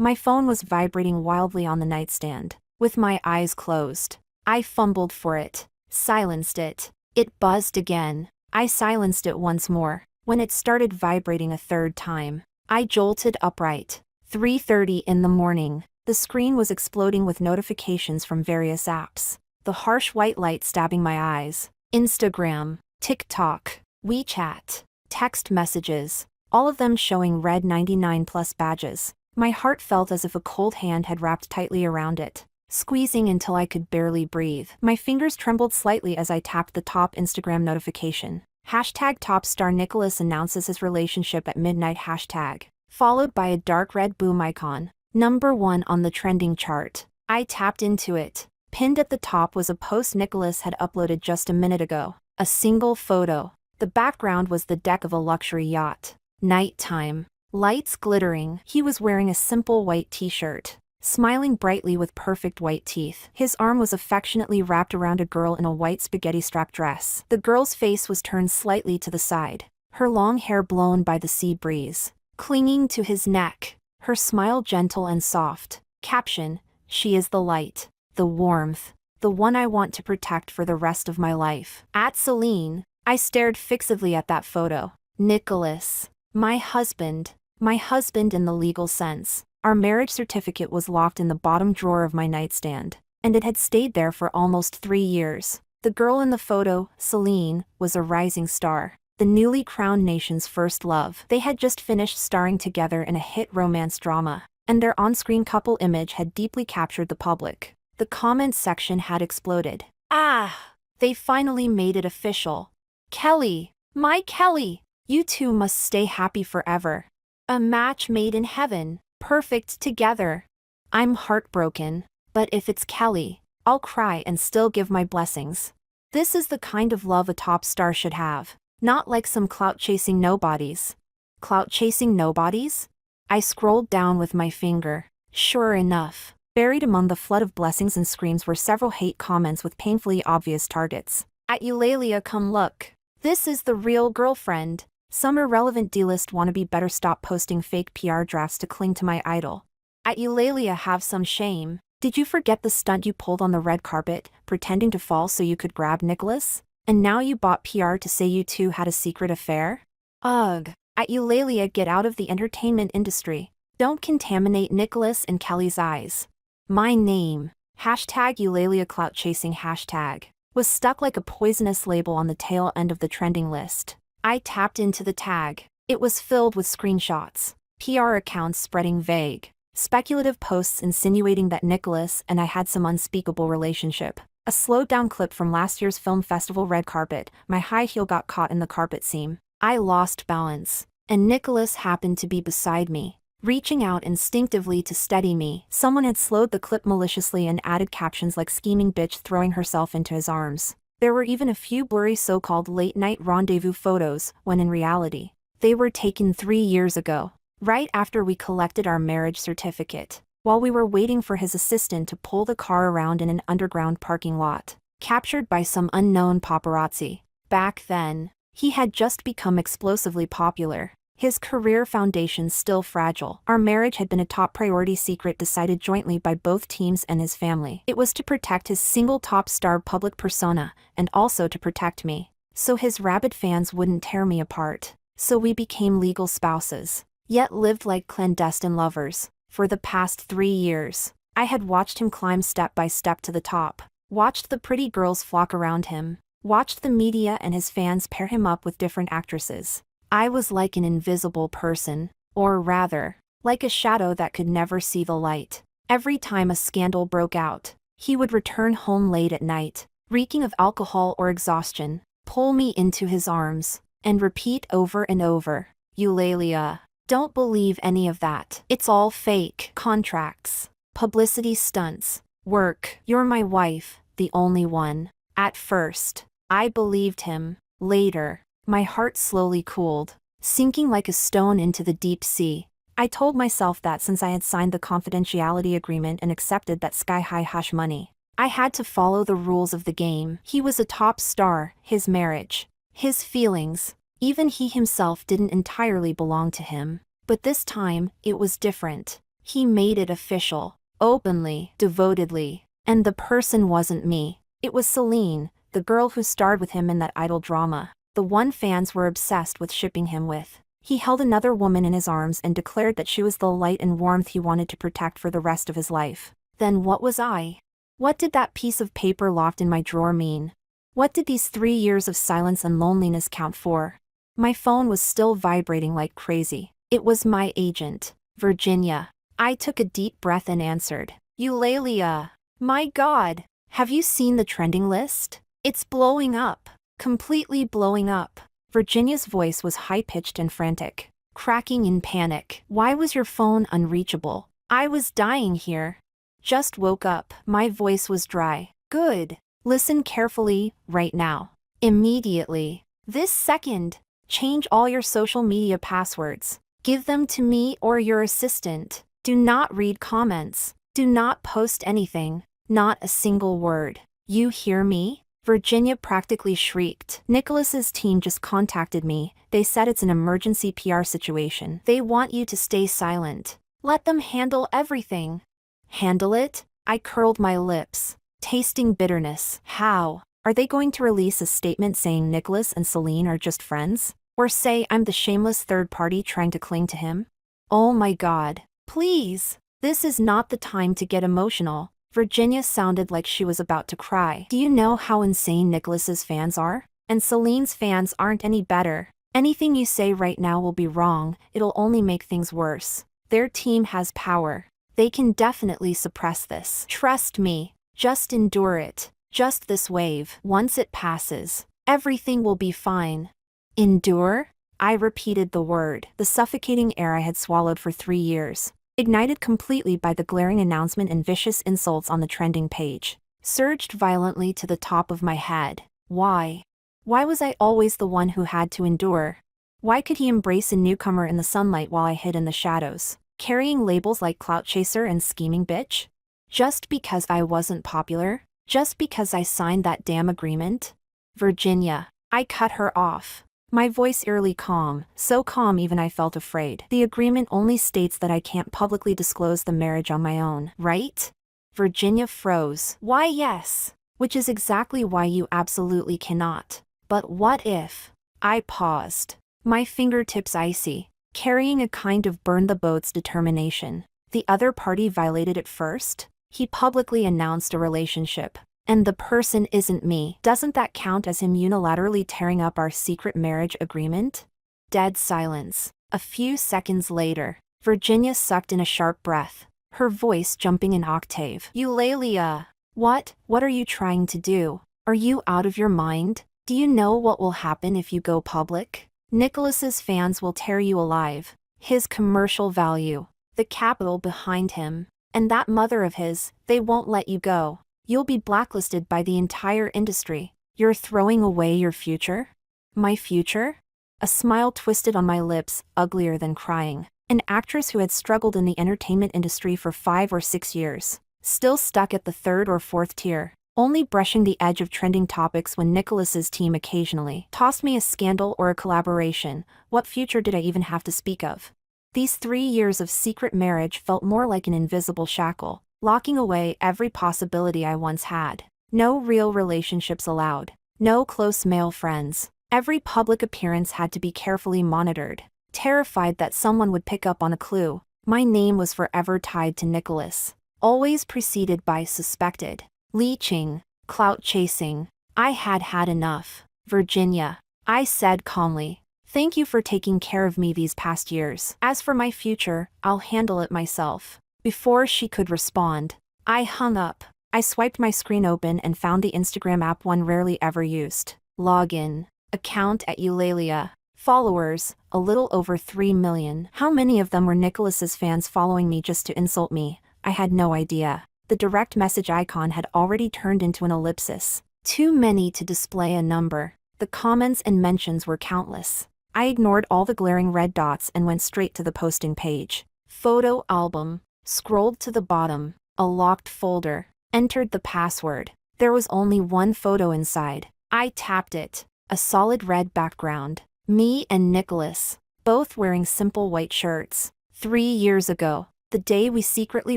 My phone was vibrating wildly on the nightstand. With my eyes closed, I fumbled for it, silenced it. It buzzed again. I silenced it once more. When it started vibrating a third time, I jolted upright. 3:30 in the morning. The screen was exploding with notifications from various apps. The harsh white light stabbing my eyes. Instagram, TikTok, WeChat, text messages, all of them showing red 99+ badges. My heart felt as if a cold hand had wrapped tightly around it, squeezing until I could barely breathe. My fingers trembled slightly as I tapped the top Instagram notification. Hashtag top star Nicholas announces his relationship at midnight hashtag, followed by a dark red boom icon. #1 on the trending chart. I tapped into it. Pinned at the top was a post Nicholas had uploaded just a minute ago. A single photo. The background was the deck of a luxury yacht. Nighttime. Lights glittering. He was wearing a simple white t-shirt, smiling brightly with perfect white teeth. His arm was affectionately wrapped around a girl in a white spaghetti-strap dress. The girl's face was turned slightly to the side, her long hair blown by the sea breeze, clinging to his neck, her smile gentle and soft. Caption: "She is the light, the warmth, the one I want to protect for the rest of my life." At Celine, I stared fixedly at that photo. Nicholas. My husband in the legal sense. Our marriage certificate was locked in the bottom drawer of my nightstand, and it had stayed there for almost 3 years. The girl in the photo, Celine, was a rising star, the newly crowned nation's first love. They had just finished starring together in a hit romance drama, and their on-screen couple image had deeply captured the public. The comments section had exploded. "Ah! They finally made it official. Kelly, my Kelly, you two must stay happy forever. A match made in heaven, perfect together." I'm heartbroken, but if it's Kelly, I'll cry and still give my blessings. This is the kind of love a top star should have, not like some clout-chasing nobodies. Clout-chasing nobodies? I scrolled down with my finger. Sure enough, buried among the flood of blessings and screams were several hate comments with painfully obvious targets. "At Eulalia, come look. This is the real girlfriend. Some irrelevant D-list wannabe better stop posting fake PR drafts to cling to my idol. At Eulalia, have some shame. Did you forget the stunt you pulled on the red carpet, pretending to fall so you could grab Nicholas? And now you bought PR to say you two had a secret affair? Ugh. At Eulalia, get out of the entertainment industry. Don't contaminate Nicholas and Kelly's eyes." My name, hashtag Eulalia clout chasing hashtag, was stuck like a poisonous label on the tail end of the trending list. I tapped into the tag. It was filled with screenshots, PR accounts spreading vague, speculative posts insinuating that Nicholas and I had some unspeakable relationship. A slowed-down clip from last year's film festival red carpet. My high heel got caught in the carpet seam. I lost balance, and Nicholas happened to be beside me, reaching out instinctively to steady me. Someone had slowed the clip maliciously and added captions like "scheming bitch throwing herself into his arms." There were even a few blurry so-called late-night rendezvous photos, when in reality, they were taken 3 years ago, right after we collected our marriage certificate, while we were waiting for his assistant to pull the car around in an underground parking lot, captured by some unknown paparazzi. Back then, he had just become explosively popular. His career foundation still fragile. Our marriage had been a top priority secret decided jointly by both teams and his family. It was to protect his single top star public persona, and also to protect me, so his rabid fans wouldn't tear me apart. So we became legal spouses, yet lived like clandestine lovers. For the past 3 years, I had watched him climb step by step to the top, watched the pretty girls flock around him, watched the media and his fans pair him up with different actresses. I was like an invisible person, or rather, like a shadow that could never see the light. Every time a scandal broke out, he would return home late at night, reeking of alcohol or exhaustion, pull me into his arms, and repeat over and over, "Eulalia, don't believe any of that. It's all fake. Contracts, publicity stunts, work. You're my wife, the only one." At first, I believed him. Later, my heart slowly cooled, sinking like a stone into the deep sea. I told myself that since I had signed the confidentiality agreement and accepted that sky-high hush money, I had to follow the rules of the game. He was a top star, his marriage, his feelings, even he himself didn't entirely belong to him. But this time, it was different. He made it official. Openly, devotedly. And the person wasn't me. It was Celine, the girl who starred with him in that idol drama. The one fans were obsessed with shipping him with. He held another woman in his arms and declared that she was the light and warmth he wanted to protect for the rest of his life. Then what was I? What did that piece of paper locked in my drawer mean? What did these 3 years of silence and loneliness count for? My phone was still vibrating like crazy. It was my agent, Virginia. I took a deep breath and answered. Eulalia. My God. Have you seen the trending list? It's blowing up. Completely blowing up. Virginia's voice was high-pitched and frantic, cracking in panic. Why was your phone unreachable? I was dying here. Just woke up. My voice was dry. Good. Listen carefully, right now. Immediately. This second. Change all your social media passwords. Give them to me or your assistant. Do not read comments. Do not post anything. Not a single word. You hear me? Virginia practically shrieked. Nicholas's team just contacted me. They said it's an emergency PR situation. They want you to stay silent. Let them handle everything. Handle it? I curled my lips, tasting bitterness. How? Are they going to release a statement saying Nicholas and Celine are just friends? Or say I'm the shameless third party trying to cling to him? Oh my God. Please. This is not the time to get emotional. Virginia sounded like she was about to cry. Do you know how insane Nicholas's fans are? And Celine's fans aren't any better. Anything you say right now will be wrong. It'll only make things worse. Their team has power. They can definitely suppress this. Trust me. Just endure it. Just this wave. Once it passes, everything will be fine. Endure? I repeated the word. The suffocating air I had swallowed for 3 years, ignited completely by the glaring announcement and vicious insults on the trending page, surged violently to the top of my head. Why? Why was I always the one who had to endure? Why could he embrace a newcomer in the sunlight while I hid in the shadows, carrying labels like clout chaser and scheming bitch? Just because I wasn't popular? Just because I signed that damn agreement? Virginia. I cut her off. My voice eerily calm, so calm even I felt afraid. The agreement only states that I can't publicly disclose the marriage on my own, right? Virginia froze. Why yes. Which is exactly why you absolutely cannot. But what if? I paused. My fingertips icy, carrying a kind of burn the boats determination. The other party violated it first? He publicly announced a relationship. And the person isn't me. Doesn't that count as him unilaterally tearing up our secret marriage agreement? Dead silence. A few seconds later, Virginia sucked in a sharp breath, her voice jumping an octave. Eulalia. What are you trying to do? Are you out of your mind? Do you know what will happen if you go public? Nicholas's fans will tear you alive. His commercial value, the capital behind him, and that mother of his, they won't let you go. You'll be blacklisted by the entire industry. You're throwing away your future? My future? A smile twisted on my lips, uglier than crying. An actress who had struggled in the entertainment industry for 5 or 6 years, still stuck at the 3rd or 4th tier, only brushing the edge of trending topics when Nicholas's team occasionally tossed me a scandal or a collaboration. What future did I even have to speak of? These 3 years of secret marriage felt more like an invisible shackle, locking away every possibility I once had. No real relationships allowed. No close male friends. Every public appearance had to be carefully monitored. Terrified that someone would pick up on a clue, my name was forever tied to Nicholas. Always preceded by suspected. Leeching. Clout chasing. I had had enough. Virginia. I said calmly. Thank you for taking care of me these past years. As for my future, I'll handle it myself. Before she could respond, I hung up. I swiped my screen open and found the Instagram app one rarely ever used. Login. Account at Eulalia. Followers, a little over 3 million. How many of them were Nicholas's fans following me just to insult me? I had no idea. The direct message icon had already turned into an ellipsis. Too many to display a number. The comments and mentions were countless. I ignored all the glaring red dots and went straight to the posting page. Photo album. Scrolled to the bottom, a locked folder, entered the password. There was only one photo inside. I tapped it. A solid red background. Me and Nicholas, both wearing simple white shirts. 3 years ago. The day we secretly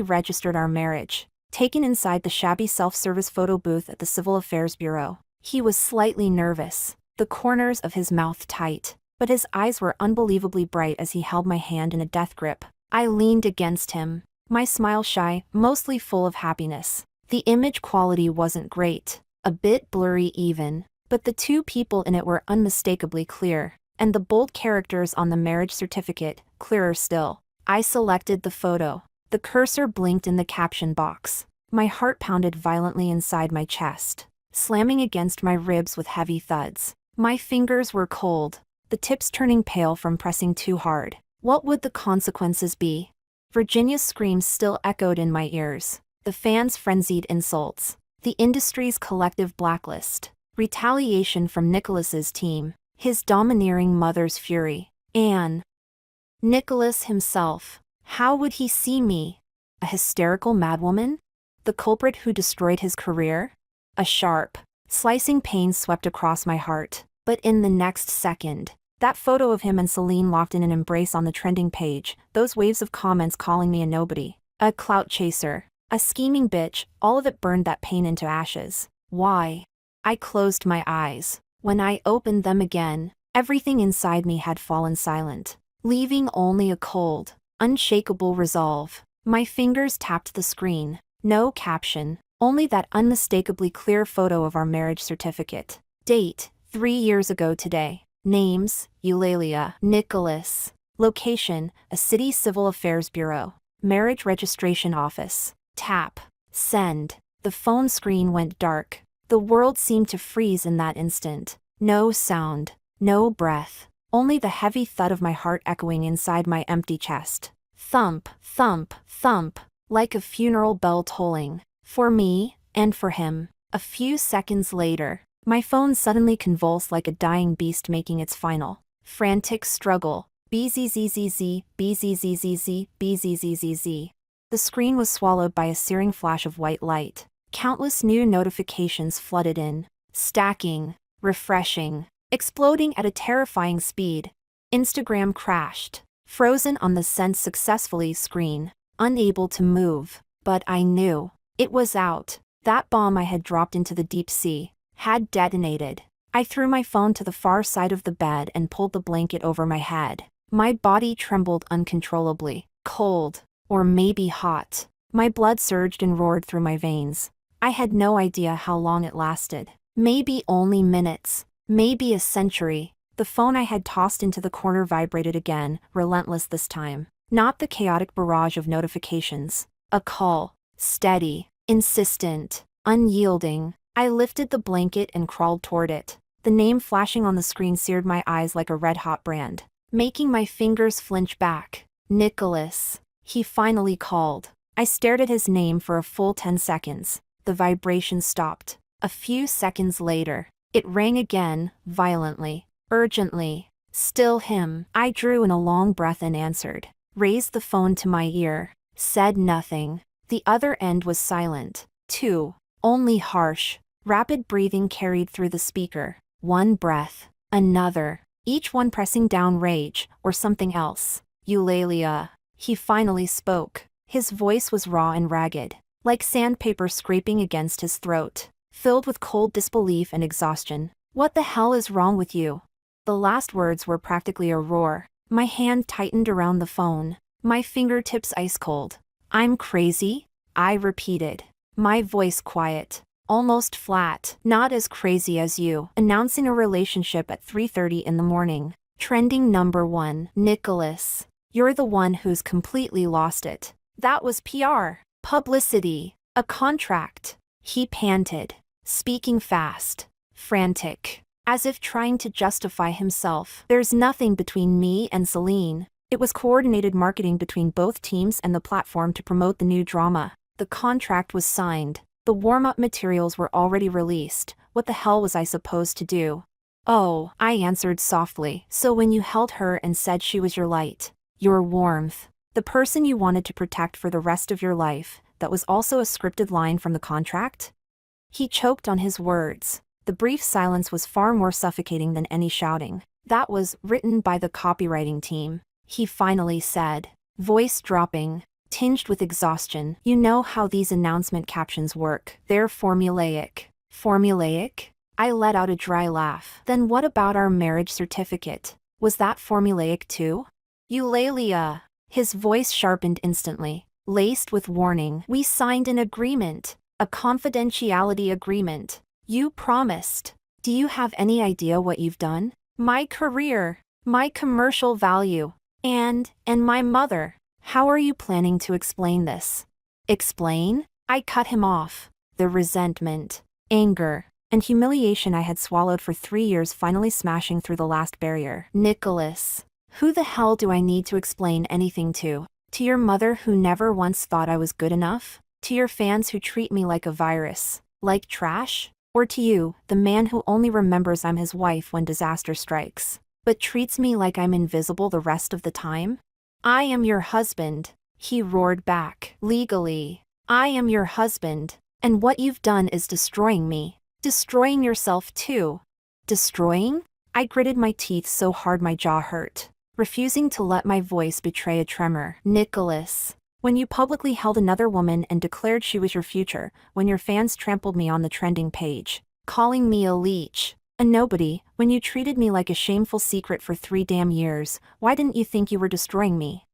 registered our marriage. Taken inside the shabby self-service photo booth at the Civil Affairs Bureau. He was slightly nervous, the corners of his mouth tight, but his eyes were unbelievably bright as he held my hand in a death grip. I leaned against him, my smile shy, mostly full of happiness. The image quality wasn't great, a bit blurry even, but the two people in it were unmistakably clear, and the bold characters on the marriage certificate, clearer still. I selected the photo. The cursor blinked in the caption box. My heart pounded violently inside my chest, slamming against my ribs with heavy thuds. My fingers were cold, the tips turning pale from pressing too hard. What would the consequences be? Virginia's screams still echoed in my ears. The fans' frenzied insults. The industry's collective blacklist. Retaliation from Nicholas's team. His domineering mother's fury. Anne. Nicholas himself. How would he see me? A hysterical madwoman? The culprit who destroyed his career? A sharp, slicing pain swept across my heart. But in the next second, that photo of him and Celine locked in an embrace on the trending page, those waves of comments calling me a nobody, a clout chaser, a scheming bitch, all of it burned that pain into ashes. Why? I closed my eyes. When I opened them again, everything inside me had fallen silent, leaving only a cold, unshakable resolve. My fingers tapped the screen. No caption, only that unmistakably clear photo of our marriage certificate. Date, 3 years ago today. Names, Eulalia, Nicholas. Location, a city civil affairs bureau. Marriage registration office. Tap. Send. The phone screen went dark. The world seemed to freeze in that instant. No sound. No breath. Only the heavy thud of my heart echoing inside my empty chest. Thump, thump, thump, like a funeral bell tolling. For me, and for him. A few seconds later, my phone suddenly convulsed like a dying beast making its final, frantic struggle. Bzzz, bzzz, bzzz. The screen was swallowed by a searing flash of white light. Countless new notifications flooded in, stacking, refreshing, exploding at a terrifying speed. Instagram crashed, frozen on the sent successfully screen, unable to move. But I knew. It was out. That bomb I had dropped into the deep sea had detonated. I threw my phone to the far side of the bed and pulled the blanket over my head. My body trembled uncontrollably, cold, or maybe hot. My blood surged and roared through my veins. I had no idea how long it lasted. Maybe only minutes. Maybe a century. The phone I had tossed into the corner vibrated again, relentless this time. Not the chaotic barrage of notifications. A call. Steady. Insistent. Unyielding. I lifted the blanket and crawled toward it. The name flashing on the screen seared my eyes like a red-hot brand, making my fingers flinch back. Nicholas. He finally called. I stared at his name for a full 10 seconds. The vibration stopped. A few seconds later, it rang again, violently, urgently. Still him. I drew in a long breath and answered. Raised the phone to my ear. Said nothing. The other end was silent, too. Only harsh, rapid breathing carried through the speaker. One breath. Another. Each one pressing down rage, or something else. Eulalia. He finally spoke. His voice was raw and ragged, like sandpaper scraping against his throat, filled with cold disbelief and exhaustion. What the hell is wrong with you? The last words were practically a roar. My hand tightened around the phone, my fingertips ice cold. I'm crazy? I repeated, my voice quiet, almost flat. Not as crazy as you. Announcing a relationship at 3:30 in the morning. Trending #1. Nicholas. You're the one who's completely lost it. That was PR. Publicity. A contract. He panted, speaking fast, frantic, as if trying to justify himself. There's nothing between me and Celine. It was coordinated marketing between both teams and the platform to promote the new drama. The contract was signed. The warm-up materials were already released. What the hell was I supposed to do? Oh, I answered softly. So when you held her and said she was your light, your warmth, the person you wanted to protect for the rest of your life, that was also a scripted line from the contract? He choked on his words. The brief silence was far more suffocating than any shouting. That was written by the copywriting team. He finally said, voice dropping, tinged with exhaustion. You know how these announcement captions work. They're formulaic. Formulaic? I let out a dry laugh. Then what about our marriage certificate? Was that formulaic too? Eulalia. His voice sharpened instantly, laced with warning. We signed an agreement. A confidentiality agreement. You promised. Do you have any idea what you've done? My career. My commercial value. And my mother. How are you planning to explain this? Explain? I cut him off. The resentment, anger, and humiliation I had swallowed for 3 years finally smashing through the last barrier. Nicholas. Who the hell do I need to explain anything to? To your mother who never once thought I was good enough? To your fans who treat me like a virus? Like trash? Or to you, the man who only remembers I'm his wife when disaster strikes, but treats me like I'm invisible the rest of the time? I am your husband, he roared back. Legally. I am your husband, and what you've done is destroying me. Destroying yourself too. Destroying? I gritted my teeth so hard my jaw hurt, refusing to let my voice betray a tremor. Nicholas. When you publicly held another woman and declared she was your future, when your fans trampled me on the trending page, calling me a leech, a nobody, when you treated me like a shameful secret for 3 damn years, why didn't you think you were destroying me?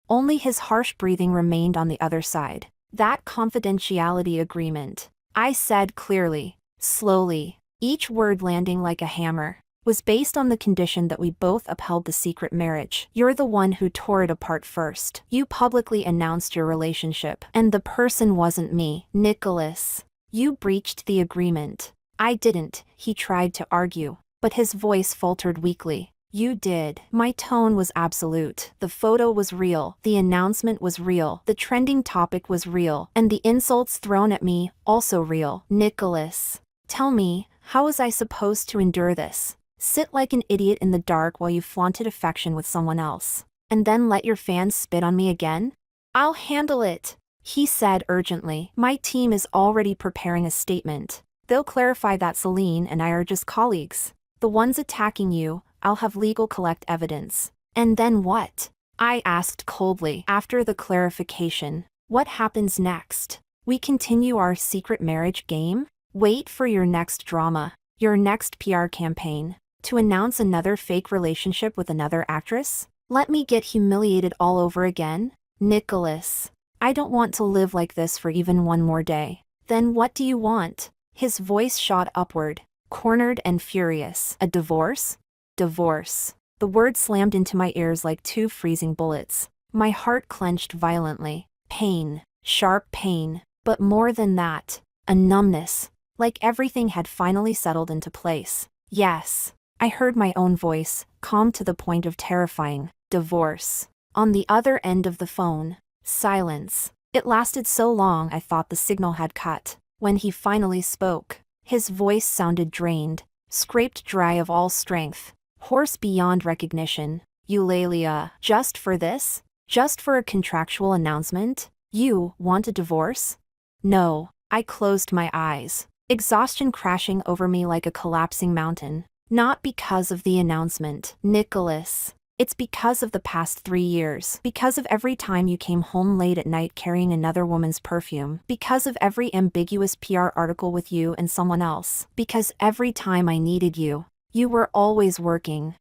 Only his harsh breathing remained on the other side. That confidentiality agreement, I said clearly, slowly, each word landing like a hammer, was based on the condition that we both upheld the secret marriage. You're the one who tore it apart first. You publicly announced your relationship, and the person wasn't me. Nicholas. You breached the agreement. I didn't, he tried to argue, but his voice faltered weakly. You did. My tone was absolute. The photo was real. The announcement was real. The trending topic was real. And the insults thrown at me, also real. Nicholas. Tell me, how was I supposed to endure this? Sit like an idiot in the dark while you flaunted affection with someone else, and then let your fans spit on me again? I'll handle it, he said urgently. My team is already preparing a statement. They'll clarify that Celine and I are just colleagues. The ones attacking you, I'll have legal collect evidence. And then what? I asked coldly. After the clarification, what happens next? We continue our secret marriage game? Wait for your next drama, your next PR campaign, to announce another fake relationship with another actress? Let me get humiliated all over again? Nicholas. I don't want to live like this for even one more day. Then what do you want? His voice shot upward, cornered and furious. A divorce? Divorce. The word slammed into my ears like 2 freezing bullets. My heart clenched violently. Pain. Sharp pain. But more than that, a numbness. Like everything had finally settled into place. Yes. I heard my own voice, calm to the point of terrifying. Divorce. On the other end of the phone, silence. It lasted so long I thought the signal had cut. When he finally spoke, his voice sounded drained, scraped dry of all strength, hoarse beyond recognition. Eulalia. Just for this? Just for a contractual announcement? You want a divorce? No. I closed my eyes, exhaustion crashing over me like a collapsing mountain. Not because of the announcement, Nicholas. It's because of the past 3 years. Because of every time you came home late at night carrying another woman's perfume. Because of every ambiguous PR article with you and someone else. Because every time I needed you, you were always working.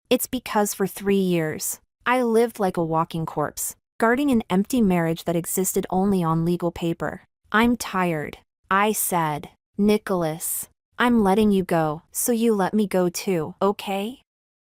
It's because for 3 years, I lived like a walking corpse, guarding an empty marriage that existed only on legal paper. I'm tired, I said. Nicholas. I'm letting you go, so you let me go too, okay?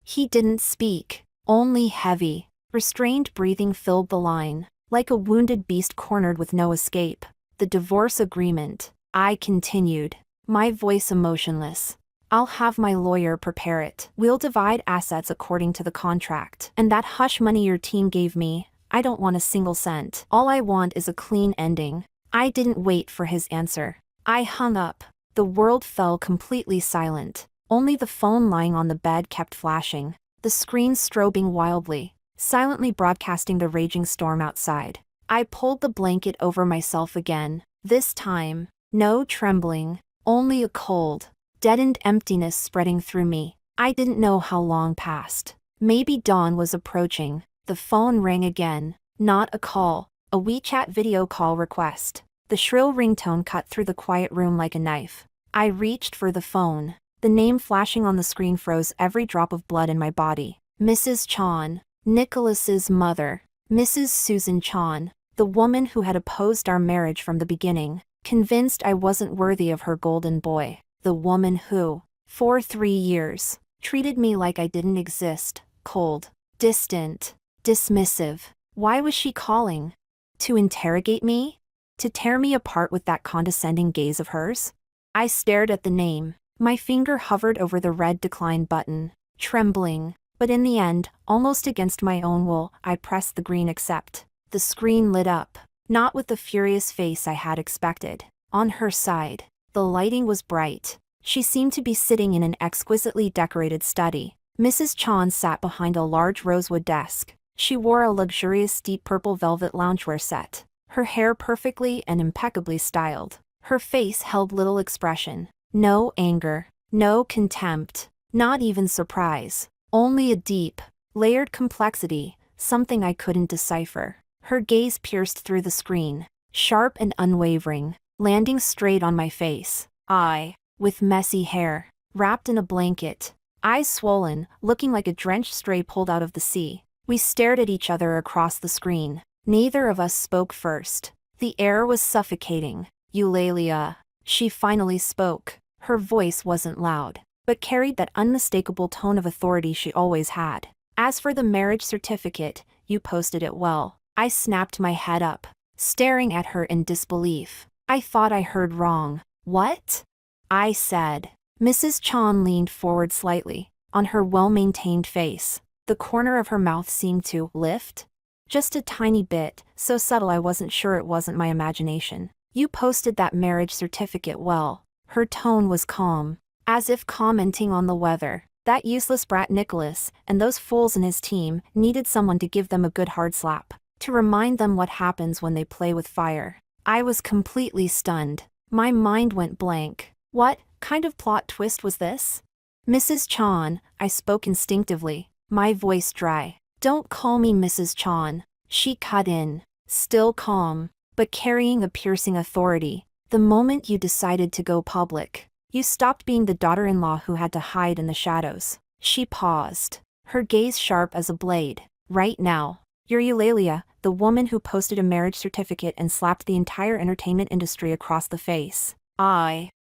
He didn't speak. Only heavy, restrained breathing filled the line, like a wounded beast cornered with no escape. The divorce agreement, I continued, my voice emotionless. I'll have my lawyer prepare it. We'll divide assets according to the contract. And that hush money your team gave me, I don't want a single cent. All I want is a clean ending. I didn't wait for his answer. I hung up. The world fell completely silent. Only the phone lying on the bed kept flashing, the screen strobing wildly, silently broadcasting the raging storm outside. I pulled the blanket over myself again. This time, no trembling, only a cold, deadened emptiness spreading through me. I didn't know how long passed. Maybe dawn was approaching. The phone rang again. Not a call, A WeChat video call request. The shrill ringtone cut through the quiet room like a knife. I reached for the phone. The name flashing on the screen froze every drop of blood in my body. Mrs. Chon. Nicholas's mother. Mrs. Susan Chon. The woman who had opposed our marriage from the beginning, convinced I wasn't worthy of her golden boy. The woman who, for 3 years, treated me like I didn't exist, cold, distant, dismissive. Why was she calling? To interrogate me? To tear me apart with that condescending gaze of hers? I stared at the name. My finger hovered over the red decline button, trembling. But in the end, almost against my own will, I pressed the green accept. The screen lit up, not with the furious face I had expected. On her side, the lighting was bright. She seemed to be sitting in an exquisitely decorated study. Mrs. Chon sat behind a large rosewood desk. She wore a luxurious deep purple velvet loungewear set, her hair perfectly and impeccably styled. Her face held little expression. No anger, no contempt, not even surprise. Only a deep, layered complexity, something I couldn't decipher. Her gaze pierced through the screen, sharp and unwavering, landing straight on my face. I, with messy hair, wrapped in a blanket, eyes swollen, looking like a drenched stray pulled out of the sea. We stared at each other across the screen. Neither of us spoke first. The air was suffocating. Eulalia. She finally spoke. Her voice wasn't loud, but carried that unmistakable tone of authority she always had. As for the marriage certificate, you posted it well. I snapped my head up, staring at her in disbelief. I thought I heard wrong. What? I said. Mrs. Chon leaned forward slightly. On her well-maintained face, the corner of her mouth seemed to lift. Just a tiny bit, so subtle I wasn't sure it wasn't my imagination. You posted that marriage certificate well. Her tone was calm, as if commenting on the weather. That useless brat Nicholas, and those fools in his team, needed someone to give them a good hard slap, to remind them what happens when they play with fire. I was completely stunned. My mind went blank. What kind of plot twist was this? Mrs. Chon, I spoke instinctively, my voice dry. Don't call me Mrs. Chon, she cut in, still calm, but carrying a piercing authority. The moment you decided to go public, you stopped being the daughter-in-law who had to hide in the shadows. She paused, her gaze sharp as a blade. Right now, you're Eulalia, the woman who posted a marriage certificate and slapped the entire entertainment industry across the face.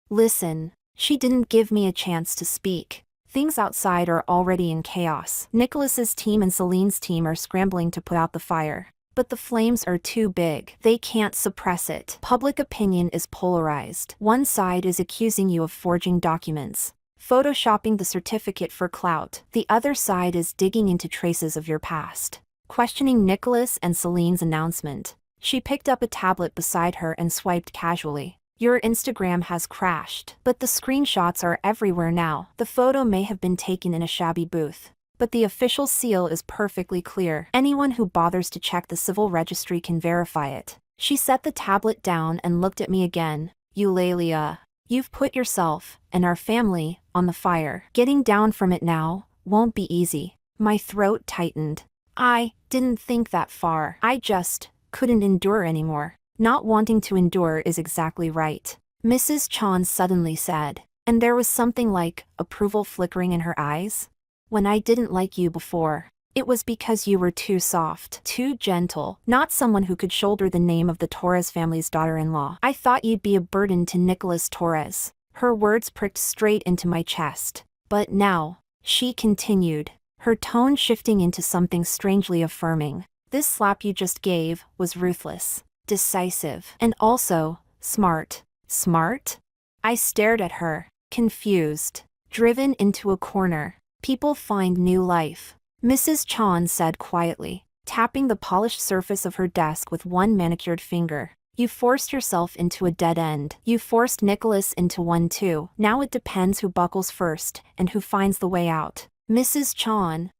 Listen. She didn't give me a chance to speak. Things outside are already in chaos. Nicholas's team and Celine's team are scrambling to put out the fire. But the flames are too big. They can't suppress it. Public opinion is polarized. One side is accusing you of forging documents, photoshopping the certificate for clout. The other side is digging into traces of your past, questioning Nicholas and Celine's announcement. She picked up a tablet beside her and swiped casually. Your Instagram has crashed, but the screenshots are everywhere now. The photo may have been taken in a shabby booth, but the official seal is perfectly clear. Anyone who bothers to check the civil registry can verify it. She set the tablet down and looked at me again. Eulalia, you've put yourself, and our family, on the fire. Getting down from it now won't be easy. My throat tightened. I didn't think that far. I just couldn't endure anymore. Not wanting to endure is exactly right, Mrs. Chon suddenly said, and there was something like approval flickering in her eyes. When I didn't like you before, it was because you were too soft, too gentle, not someone who could shoulder the name of the Torres family's daughter-in-law. I thought you'd be a burden to Nicholas Torres. Her words pricked straight into my chest. But now, she continued, her tone shifting into something strangely affirming. This slap you just gave was ruthless, decisive, and also smart. Smart? I stared at her, confused, driven into a corner. People find new life, Mrs. Chon said quietly, tapping the polished surface of her desk with one manicured finger. You forced yourself into a dead end. You forced Nicholas into one too. Now it depends who buckles first and who finds the way out. Mrs. Chon.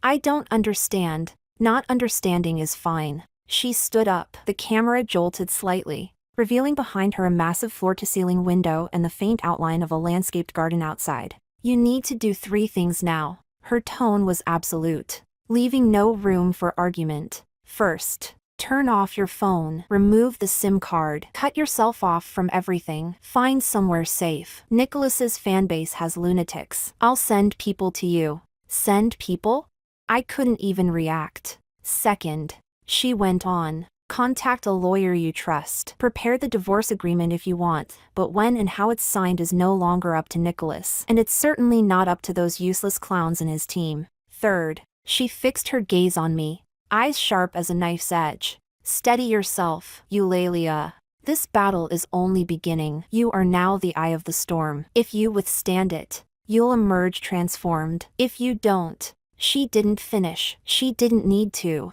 I don't understand. Not understanding is fine. She stood up. The camera jolted slightly, revealing behind her a massive floor-to-ceiling window and the faint outline of a landscaped garden outside. You need to do 3 things now. Her tone was absolute, leaving no room for argument. First, Turn off your phone, remove the SIM card, cut yourself off from everything, find somewhere safe. Nicholas's fanbase has lunatics. I'll send people to you. Send people? I couldn't even react. Second, she went on. Contact a lawyer you trust. Prepare the divorce agreement if you want, but when and how it's signed is no longer up to Nicholas, and it's certainly not up to those useless clowns in his team. Third, she fixed her gaze on me, eyes sharp as a knife's edge. Steady yourself, Eulalia. This battle is only beginning. You are now the eye of the storm. If you withstand it, you'll emerge transformed. If you don't, she didn't finish. She didn't need to.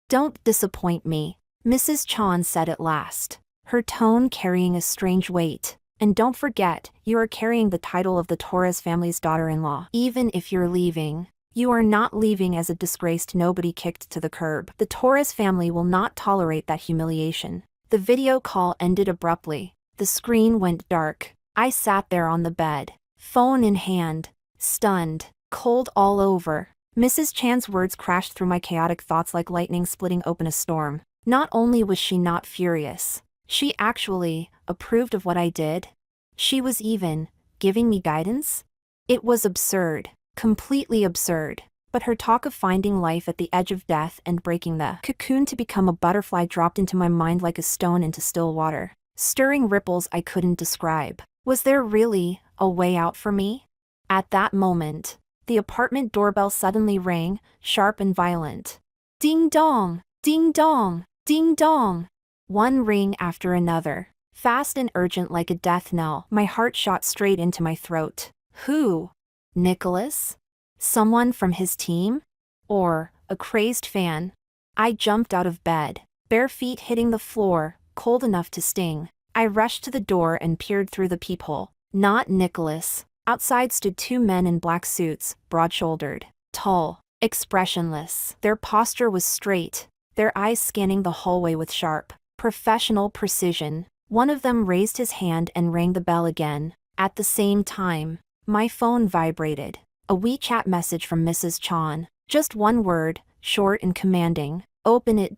Don't disappoint me, Mrs. Chan said at last, her tone carrying a strange weight. And don't forget, you are carrying the title of the Torres family's daughter-in-law. Even if you're leaving, you are not leaving as a disgraced nobody kicked to the curb. The Torres family will not tolerate that humiliation. The video call ended abruptly. The screen went dark. I sat there on the bed, phone in hand, stunned, cold all over. Mrs. Chan's words crashed through my chaotic thoughts like lightning splitting open a storm. Not only was she not furious, she actually approved of what I did. She was even giving me guidance. It was absurd, completely absurd. But her talk of finding life at the edge of death and breaking the cocoon to become a butterfly dropped into my mind like a stone into still water, stirring ripples I couldn't describe. Was there really a way out for me? At that moment, the apartment doorbell suddenly rang, sharp and violent. Ding dong, ding dong, ding dong. One ring after another, fast and urgent like a death knell. My heart shot straight into my throat. Who? Nicholas? Someone from his team? Or a crazed fan? I jumped out of bed, bare feet hitting the floor, cold enough to sting. I rushed to the door and peered through the peephole. Not Nicholas. Outside stood two men in black suits, broad-shouldered, tall, expressionless. Their posture was straight, their eyes scanning the hallway with sharp, professional precision. One of them raised his hand and rang the bell again. At the same time, my phone vibrated. A WeChat message from Mrs. Chan. Just one word, short and commanding. Open it.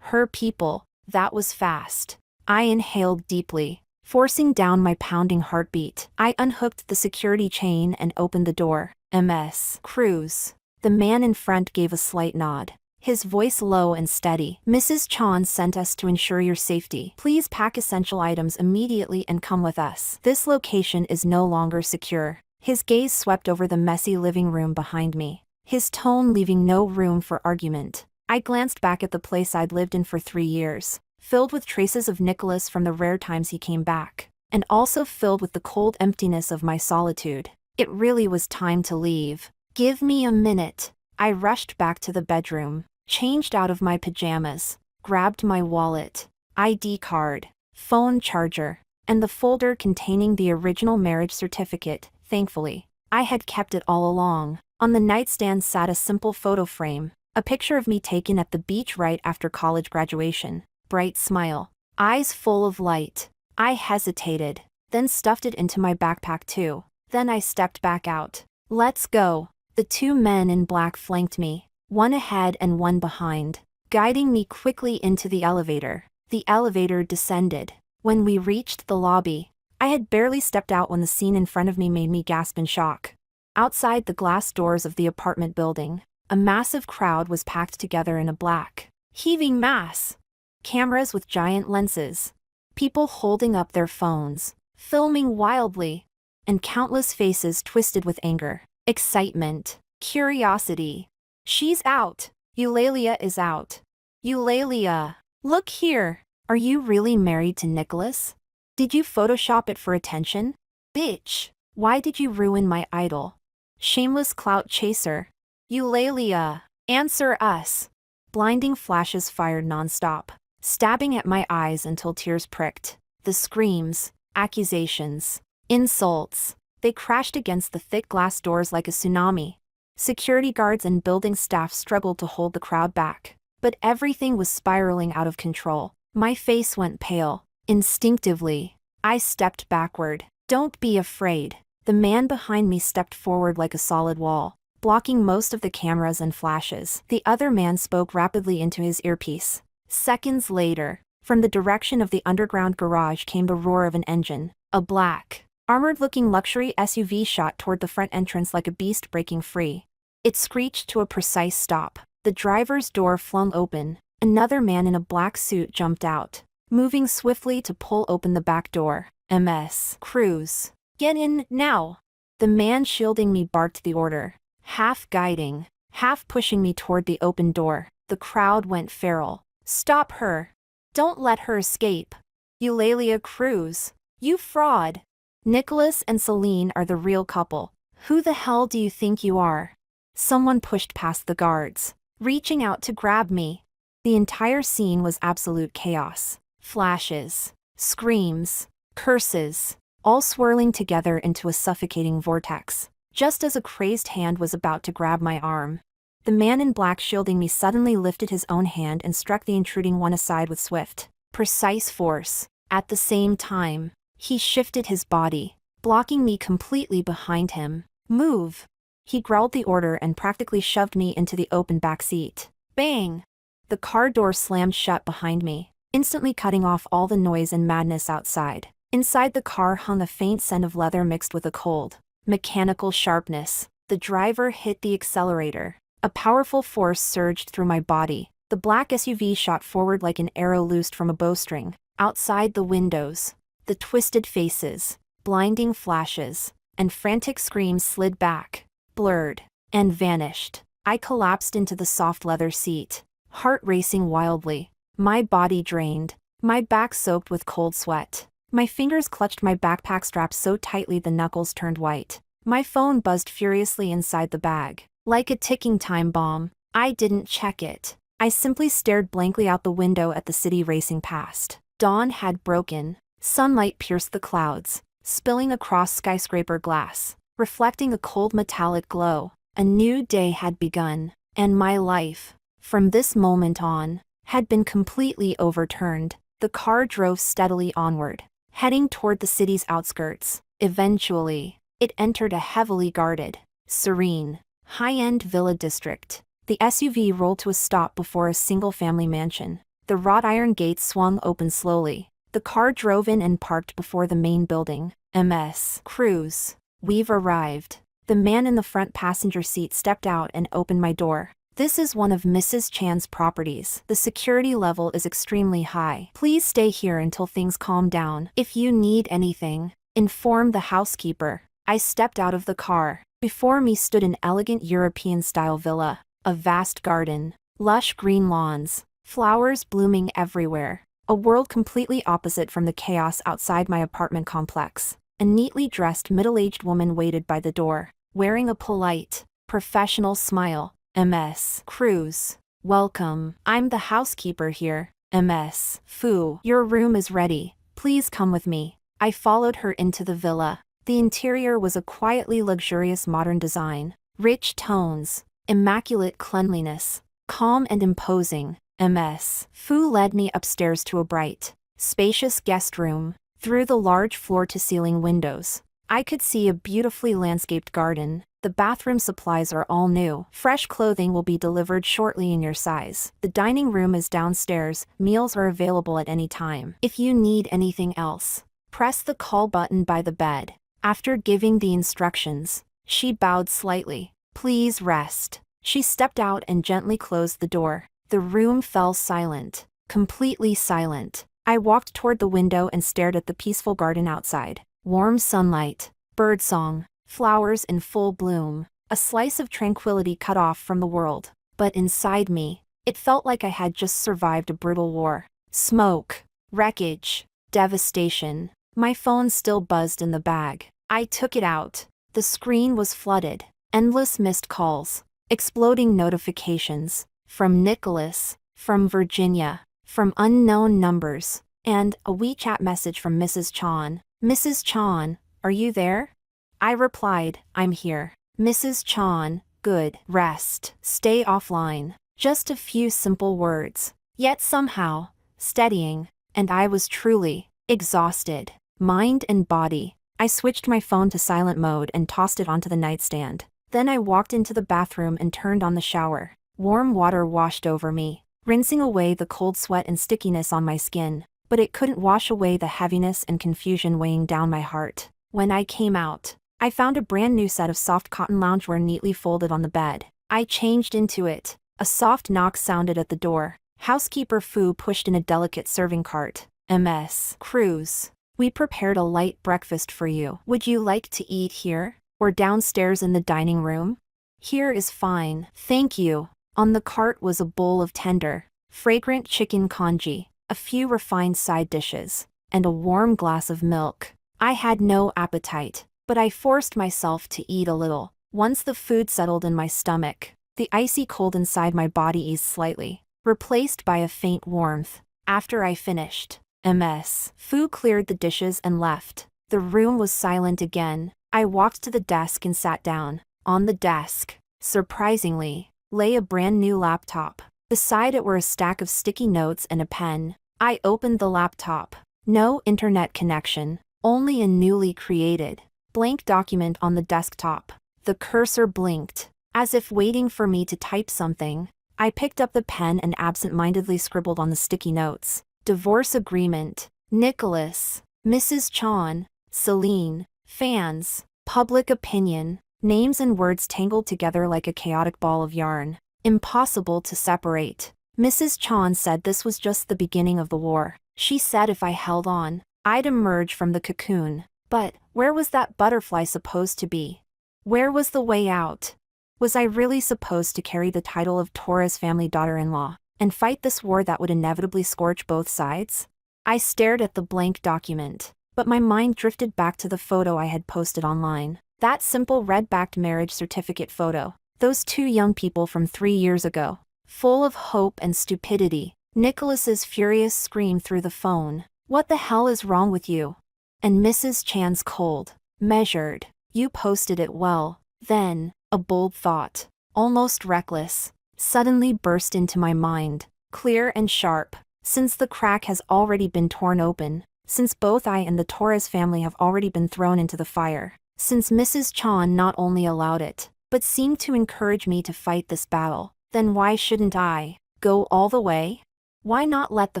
Her people. That was fast. I inhaled deeply, forcing down my pounding heartbeat. I unhooked the security chain and opened the door. MS Cruz. The man in front gave a slight nod, his voice low and steady. Mrs. Chan sent us to ensure your safety. Please pack essential items immediately and come with us. This location is no longer secure. His gaze swept over the messy living room behind me, his tone leaving no room for argument. I glanced back at the place I'd lived in for 3 years, filled with traces of Nicholas from the rare times he came back, and also filled with the cold emptiness of my solitude. It really was time to leave. Give me a minute. I rushed back to the bedroom, changed out of my pajamas, grabbed my wallet, ID card, phone charger, and the folder containing the original marriage certificate. Thankfully, I had kept it all along. On the nightstand sat a simple photo frame, a picture of me taken at the beach right after college graduation. Bright smile, eyes full of light. I hesitated, then stuffed it into my backpack too. Then I stepped back out. Let's go. The two men in black flanked me, one ahead and one behind, guiding me quickly into the elevator. The elevator descended. When we reached the lobby, I had barely stepped out when the scene in front of me made me gasp in shock. Outside the glass doors of the apartment building, a massive crowd was packed together in a black, heaving mass. Cameras with giant lenses, people holding up their phones, filming wildly, and countless faces twisted with anger, excitement, curiosity. She's out. Eulalia is out. Eulalia, look here. Are you really married to Nicholas? Did you Photoshop it for attention? Bitch, why did you ruin my idol? Shameless clout chaser. Eulalia, answer us. Blinding flashes fired nonstop, stabbing at my eyes until tears pricked. The screams, accusations, insults, they crashed against the thick glass doors like a tsunami. Security guards and building staff struggled to hold the crowd back, but everything was spiraling out of control. My face went pale. Instinctively, I stepped backward. Don't be afraid. The man behind me stepped forward like a solid wall. blocking most of the cameras and flashes. The other man spoke rapidly into his earpiece. Seconds later, from the direction of the underground garage came the roar of an engine. A black, armored-looking luxury SUV shot toward the front entrance like a beast breaking free. It screeched to a precise stop. The driver's door flung open. Another man in a black suit jumped out, moving swiftly to pull open the back door. "Ms. Cruz, get in, now!" The man shielding me barked the order, half guiding, half pushing me toward the open door. The crowd went feral. "Stop her! Don't let her escape! Eulalia Cruz, you fraud! Nicholas and Celine are the real couple. Who the hell do you think you are?" Someone pushed past the guards, reaching out to grab me. The entire scene was absolute chaos. Flashes, screams, curses, all swirling together into a suffocating vortex. Just as a crazed hand was about to grab my arm, the man in black shielding me suddenly lifted his own hand and struck the intruding one aside with swift, precise force. At the same time, he shifted his body, blocking me completely behind him. "Move!" He growled the order and practically shoved me into the open back seat. Bang! The car door slammed shut behind me, instantly cutting off all the noise and madness outside. Inside the car hung a faint scent of leather mixed with a cold, mechanical sharpness. The driver hit the accelerator. A powerful force surged through my body. The black SUV shot forward like an arrow loosed from a bowstring. Outside the windows, the twisted faces, blinding flashes, and frantic screams slid back, blurred, and vanished. I collapsed into the soft leather seat, heart racing wildly, my body drained, my back soaked with cold sweat. My fingers clutched my backpack straps so tightly the knuckles turned white. My phone buzzed furiously inside the bag, like a ticking time bomb. I didn't check it. I simply stared blankly out the window at the city racing past. Dawn had broken. Sunlight pierced the clouds, spilling across skyscraper glass, reflecting a cold metallic glow. A new day had begun, and my life, from this moment on, had been completely overturned. The car drove steadily onward, heading toward the city's outskirts. Eventually, it entered a heavily guarded, serene, high-end villa district. The SUV rolled to a stop before a single-family mansion. The wrought iron gates swung open slowly. The car drove in and parked before the main building. "Ms. Cruz, we've arrived." The man in the front passenger seat stepped out and opened my door. "This is one of Mrs. Chan's properties. The security level is extremely high. Please stay here until things calm down. If you need anything, inform the housekeeper." I stepped out of the car. Before me stood an elegant European-style villa, a vast garden, lush green lawns, flowers blooming everywhere. A world completely opposite from the chaos outside my apartment complex. A neatly dressed middle-aged woman waited by the door, wearing a polite, professional smile. "Ms. Cruz, welcome. I'm the housekeeper here. Ms. Fu, your room is ready. Please come with me." I followed her into the villa. The interior was a quietly luxurious modern design. Rich tones, immaculate cleanliness, calm and imposing. Ms. Fu led me upstairs to a bright, spacious guest room. Through the large floor-to-ceiling windows, I could see a beautifully landscaped garden. The bathroom supplies are all new. Fresh clothing will be delivered shortly in your size. The dining room is downstairs. Meals are available at any time. If you need anything else, press the call button by the bed. After giving the instructions, she bowed slightly. "Please rest." She stepped out and gently closed the door. The room fell silent, completely silent. I walked toward the window and stared at the peaceful garden outside. Warm sunlight, birdsong, flowers in full bloom, a slice of tranquility cut off from the world. But inside me, it felt like I had just survived a brutal war. Smoke, wreckage, devastation. My phone still buzzed in the bag. I took it out. The screen was flooded. Endless missed calls, exploding notifications. From Nicholas, from Virginia, from unknown numbers, and a WeChat message from Mrs. Chan. "Mrs. Chan, are you there?" I replied, "I'm here." "Mrs. Chan, good, rest, stay offline." Just a few simple words, yet somehow, steadying, and I was truly exhausted, mind and body. I switched my phone to silent mode and tossed it onto the nightstand. Then I walked into the bathroom and turned on the shower. Warm water washed over me, rinsing away the cold sweat and stickiness on my skin, but it couldn't wash away the heaviness and confusion weighing down my heart. When I came out, I found a brand new set of soft cotton loungewear neatly folded on the bed. I changed into it. A soft knock sounded at the door. Housekeeper Fu pushed in a delicate serving cart. Ms. Cruz, we prepared a light breakfast for you. Would you like to eat here, or downstairs in the dining room? Here is fine, thank you. On the cart was a bowl of tender, fragrant chicken congee, a few refined side dishes, and a warm glass of milk. I had no appetite, but I forced myself to eat a little. Once the food settled in my stomach, the icy cold inside my body eased slightly, replaced by a faint warmth. After I finished, Ms. Fu cleared the dishes and left. The room was silent again. I walked to the desk and sat down. On the desk, surprisingly, lay a brand new laptop. Beside it were a stack of sticky notes and a pen. I opened the laptop. No internet connection, only a newly created, blank document on the desktop. The cursor blinked, as if waiting for me to type something. I picked up the pen and absent-mindedly scribbled on the sticky notes. Divorce agreement, Nicholas, Mrs. Chan, Celine, fans, public opinion, names and words tangled together like a chaotic ball of yarn. Impossible to separate. Mrs. Chan said this was just the beginning of the war. She said if I held on, I'd emerge from the cocoon. But where was that butterfly supposed to be? Where was the way out? Was I really supposed to carry the title of Torres family daughter-in-law and fight this war that would inevitably scorch both sides? I stared at the blank document, but my mind drifted back to the photo I had posted online. That simple red-backed marriage certificate photo. Those two young people from 3 years ago. Full of hope and stupidity. Nicholas's furious scream through the phone. What the hell is wrong with you? And Mrs. Chan's cold, measured, you posted it well. Then, a bold thought, almost reckless, suddenly burst into my mind, clear and sharp. Since the crack has already been torn open, since both I and the Torres family have already been thrown into the fire, since Mrs. Chan not only allowed it, but seemed to encourage me to fight this battle, then why shouldn't I go all the way? Why not let the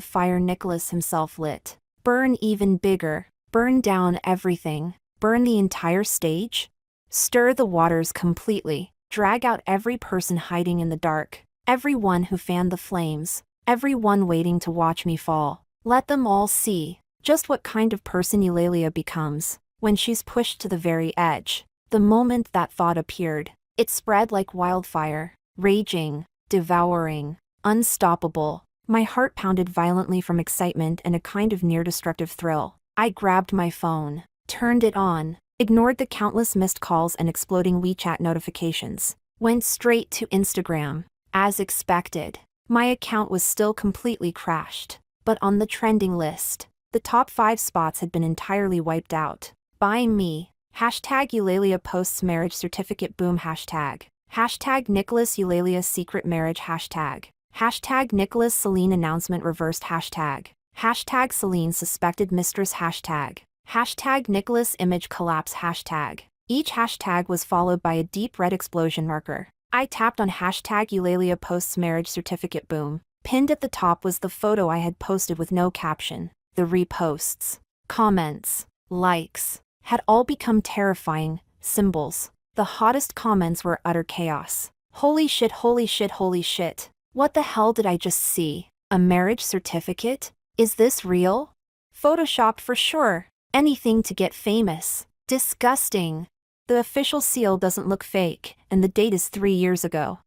fire Nicholas himself lit burn even bigger, burn down everything, burn the entire stage? Stir the waters completely, drag out every person hiding in the dark, everyone who fanned the flames, everyone waiting to watch me fall. Let them all see just what kind of person Eulalia becomes when she's pushed to the very edge. The moment that thought appeared, it spread like wildfire, raging, devouring, unstoppable. My heart pounded violently from excitement and a kind of near-destructive thrill. I grabbed my phone, turned it on, ignored the countless missed calls and exploding WeChat notifications, went straight to Instagram. As expected, my account was still completely crashed, but on the trending list, the top 5 spots had been entirely wiped out. By me. Hashtag Eulalia posts marriage certificate boom hashtag. Hashtag Nicholas Eulalia secret marriage hashtag. Hashtag Nicholas Celine announcement reversed hashtag. Hashtag Celine suspected mistress hashtag. Hashtag Nicholas image collapse hashtag. Each hashtag was followed by a deep red explosion marker. I tapped on hashtag Eulalia posts marriage certificate boom. Pinned at the top was the photo I had posted with no caption. The reposts, comments, likes, had all become terrifying symbols. The hottest comments were utter chaos. Holy shit, holy shit, holy shit. What the hell did I just see? A marriage certificate? Is this real? Photoshopped for sure. Anything to get famous. Disgusting. The official seal doesn't look fake, and the date is 3 years ago.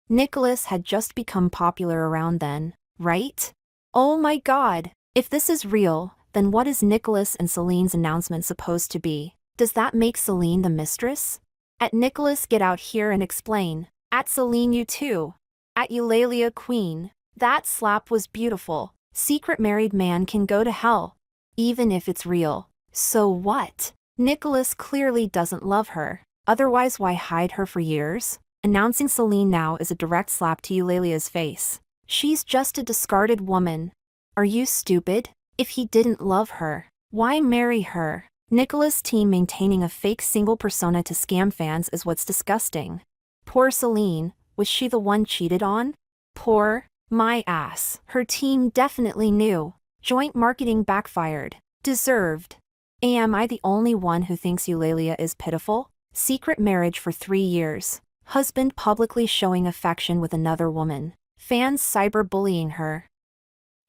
Nicholas had just become popular around then, right? Oh my god. If this is real, then what is Nicholas and Celine's announcement supposed to be? Does that make Celine the mistress? At Nicholas get out here and explain. At Celine you too. At Eulalia queen. That slap was beautiful. Secret married man can go to hell. Even if it's real. So what? Nicholas clearly doesn't love her. Otherwise why hide her for years? Announcing Celine now is a direct slap to Eulalia's face. She's just a discarded woman. Are you stupid? If he didn't love her, why marry her? Nicholas' team maintaining a fake single persona to scam fans is what's disgusting. Poor Celine, was she the one cheated on? Poor, my ass. Her team definitely knew. Joint marketing backfired. Deserved. Am I the only one who thinks Eulalia is pitiful? Secret marriage for 3 years. Husband publicly showing affection with another woman. Fans cyberbullying her.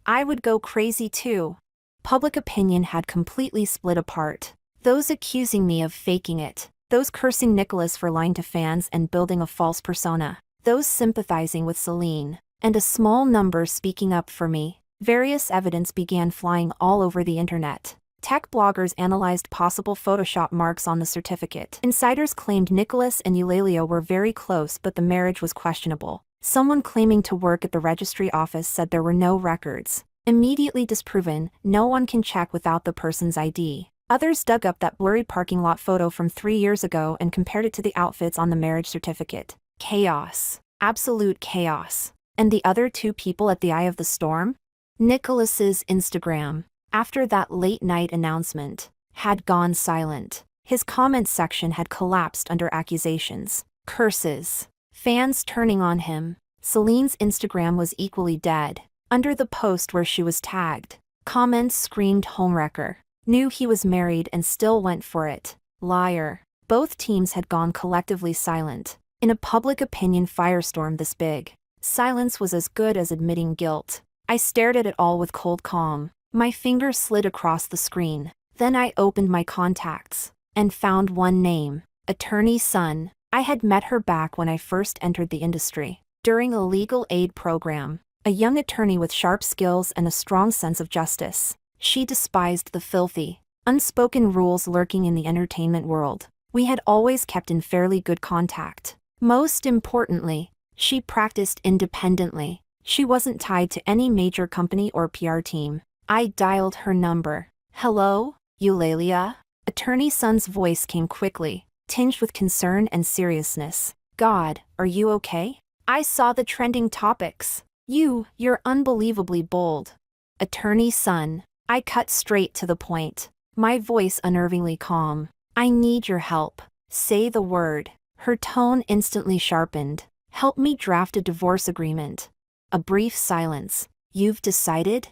I would go crazy too. Public opinion had completely split apart. Those accusing me of faking it. Those cursing Nicholas for lying to fans and building a false persona. Those sympathizing with Celine. And a small number speaking up for me. Various evidence began flying all over the internet. Tech bloggers analyzed possible Photoshop marks on the certificate. Insiders claimed Nicholas and Eulalia were very close, but the marriage was questionable. Someone claiming to work at the registry office said there were no records. Immediately disproven, no one can check without the person's ID. Others dug up that blurry parking lot photo from 3 years ago and compared it to the outfits on the marriage certificate. Chaos. Absolute chaos. And the other 2 people at the eye of the storm? Nicholas's Instagram, after that late-night announcement, had gone silent. His comments section had collapsed under accusations, curses, fans turning on him. Celine's Instagram was equally dead. Under the post where she was tagged, comments screamed homewrecker. Knew he was married and still went for it. Liar. Both teams had gone collectively silent. In a public opinion firestorm this big, silence was as good as admitting guilt. I stared at it all with cold calm. My finger slid across the screen. Then I opened my contacts and found one name, Attorney Sun. I had met her back when I first entered the industry, during a legal aid program. A young attorney with sharp skills and a strong sense of justice. She despised the filthy, unspoken rules lurking in the entertainment world. We had always kept in fairly good contact. Most importantly, she practiced independently. She wasn't tied to any major company or PR team. I dialed her number. Hello, Eulalia? Attorney Sun's voice came quickly, tinged with concern and seriousness. God, are you okay? I saw the trending topics. You're unbelievably bold. Attorney Sun. I cut straight to the point, my voice unnervingly calm. I need your help. Say the word. Her tone instantly sharpened. Help me draft a divorce agreement. A brief silence. You've decided?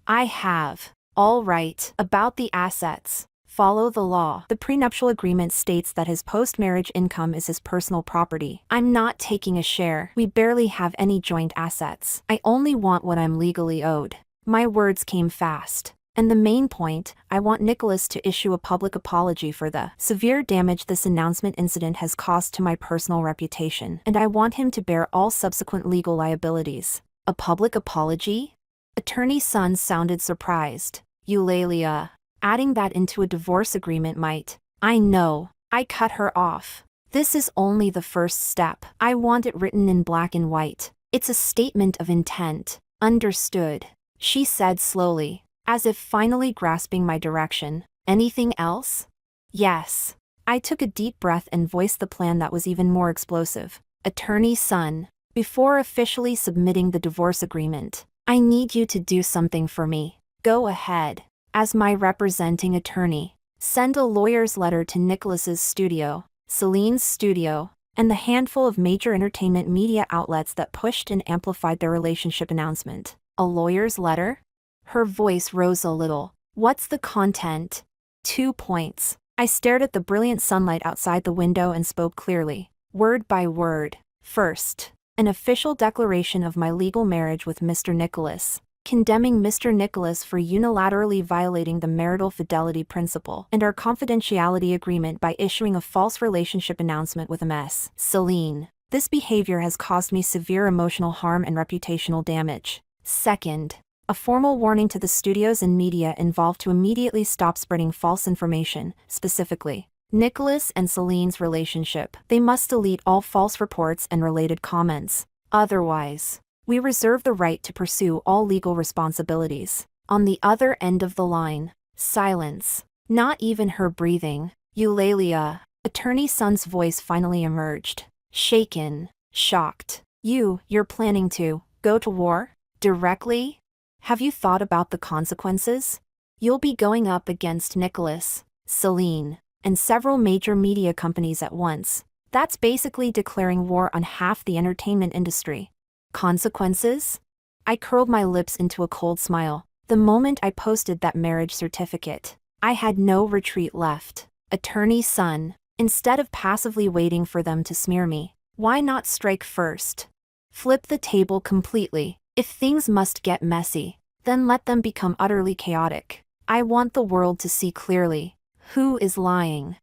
I have. All right. About the assets. Follow the law. The prenuptial agreement states that his post-marriage income is his personal property. I'm not taking a share. We barely have any joint assets. I only want what I'm legally owed. My words came fast. And the main point, I want Nicholas to issue a public apology for the severe damage this announcement incident has caused to my personal reputation. And I want him to bear all subsequent legal liabilities. A public apology? Attorney Sun sounded surprised. Eulalia. Adding that into a divorce agreement might. I know. I cut her off. This is only the first step. I want it written in black and white. It's a statement of intent. Understood. She said slowly, as if finally grasping my direction. Anything else? Yes. I took a deep breath and voiced the plan that was even more explosive. Attorney Sun. Before officially submitting the divorce agreement, I need you to do something for me. Go ahead. As my representing attorney, send a lawyer's letter to Nicholas's studio, Celine's studio, and the handful of major entertainment media outlets that pushed and amplified their relationship announcement. A lawyer's letter? Her voice rose a little. What's the content? 2 points. I stared at the brilliant sunlight outside the window and spoke clearly, word by word. First, an official declaration of my legal marriage with Mr. Nicholas, condemning Mr. Nicholas for unilaterally violating the marital fidelity principle and our confidentiality agreement by issuing a false relationship announcement with Ms. Celine. This behavior has caused me severe emotional harm and reputational damage. Second, a formal warning to the studios and media involved to immediately stop spreading false information, specifically Nicholas and Celine's relationship. They must delete all false reports and related comments. Otherwise, we reserve the right to pursue all legal responsibilities. On the other end of the line, silence. Not even her breathing. Eulalia. Attorney Sun's voice finally emerged. Shaken. Shocked. You're planning to go to war? Directly? Have you thought about the consequences? You'll be going up against Nicholas. Celine, and several major media companies at once. That's basically declaring war on half the entertainment industry. Consequences? I curled my lips into a cold smile. The moment I posted that marriage certificate, I had no retreat left. Attorney's son. Instead of passively waiting for them to smear me, why not strike first? Flip the table completely. If things must get messy, then let them become utterly chaotic. I want the world to see clearly who is lying,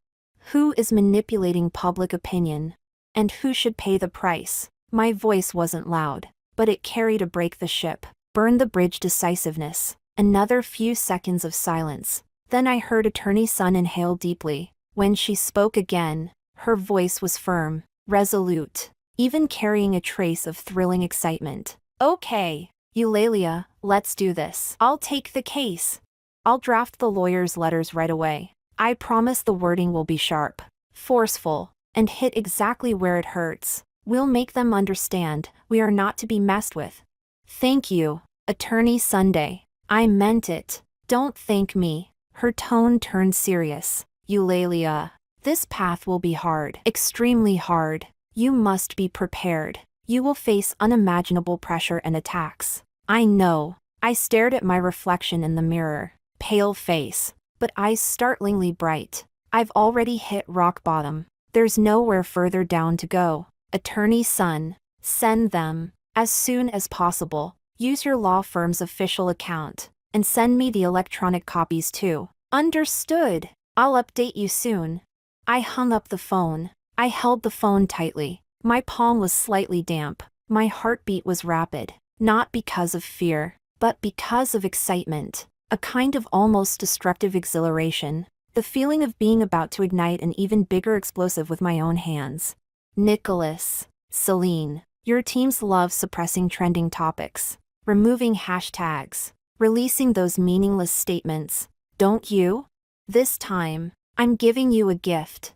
who is manipulating public opinion, and who should pay the price. My voice wasn't loud, but it carried a break the ship, burn the bridge decisiveness. Another few seconds of silence. Then I heard attorney's son inhale deeply. When she spoke again, her voice was firm, resolute, even carrying a trace of thrilling excitement. Okay, Eulalia, let's do this. I'll take the case. I'll draft the lawyer's letters right away. I promise the wording will be sharp, forceful, and hit exactly where it hurts. We'll make them understand we are not to be messed with. Thank you, Attorney Sunday. I meant it. Don't thank me. Her tone turned serious. Eulalia, this path will be hard, extremely hard. You must be prepared. You will face unimaginable pressure and attacks. I know. I stared at my reflection in the mirror, pale face, but eyes startlingly bright. I've already hit rock bottom. There's nowhere further down to go. Attorney's son, send them, as soon as possible. Use your law firm's official account, and send me the electronic copies too. Understood. I'll update you soon. I hung up the phone. I held the phone tightly. My palm was slightly damp. My heartbeat was rapid, not because of fear, but because of excitement, a kind of almost destructive exhilaration, the feeling of being about to ignite an even bigger explosive with my own hands. Nicholas, Celine, your teams love suppressing trending topics, removing hashtags, releasing those meaningless statements, don't you? This time, I'm giving you a gift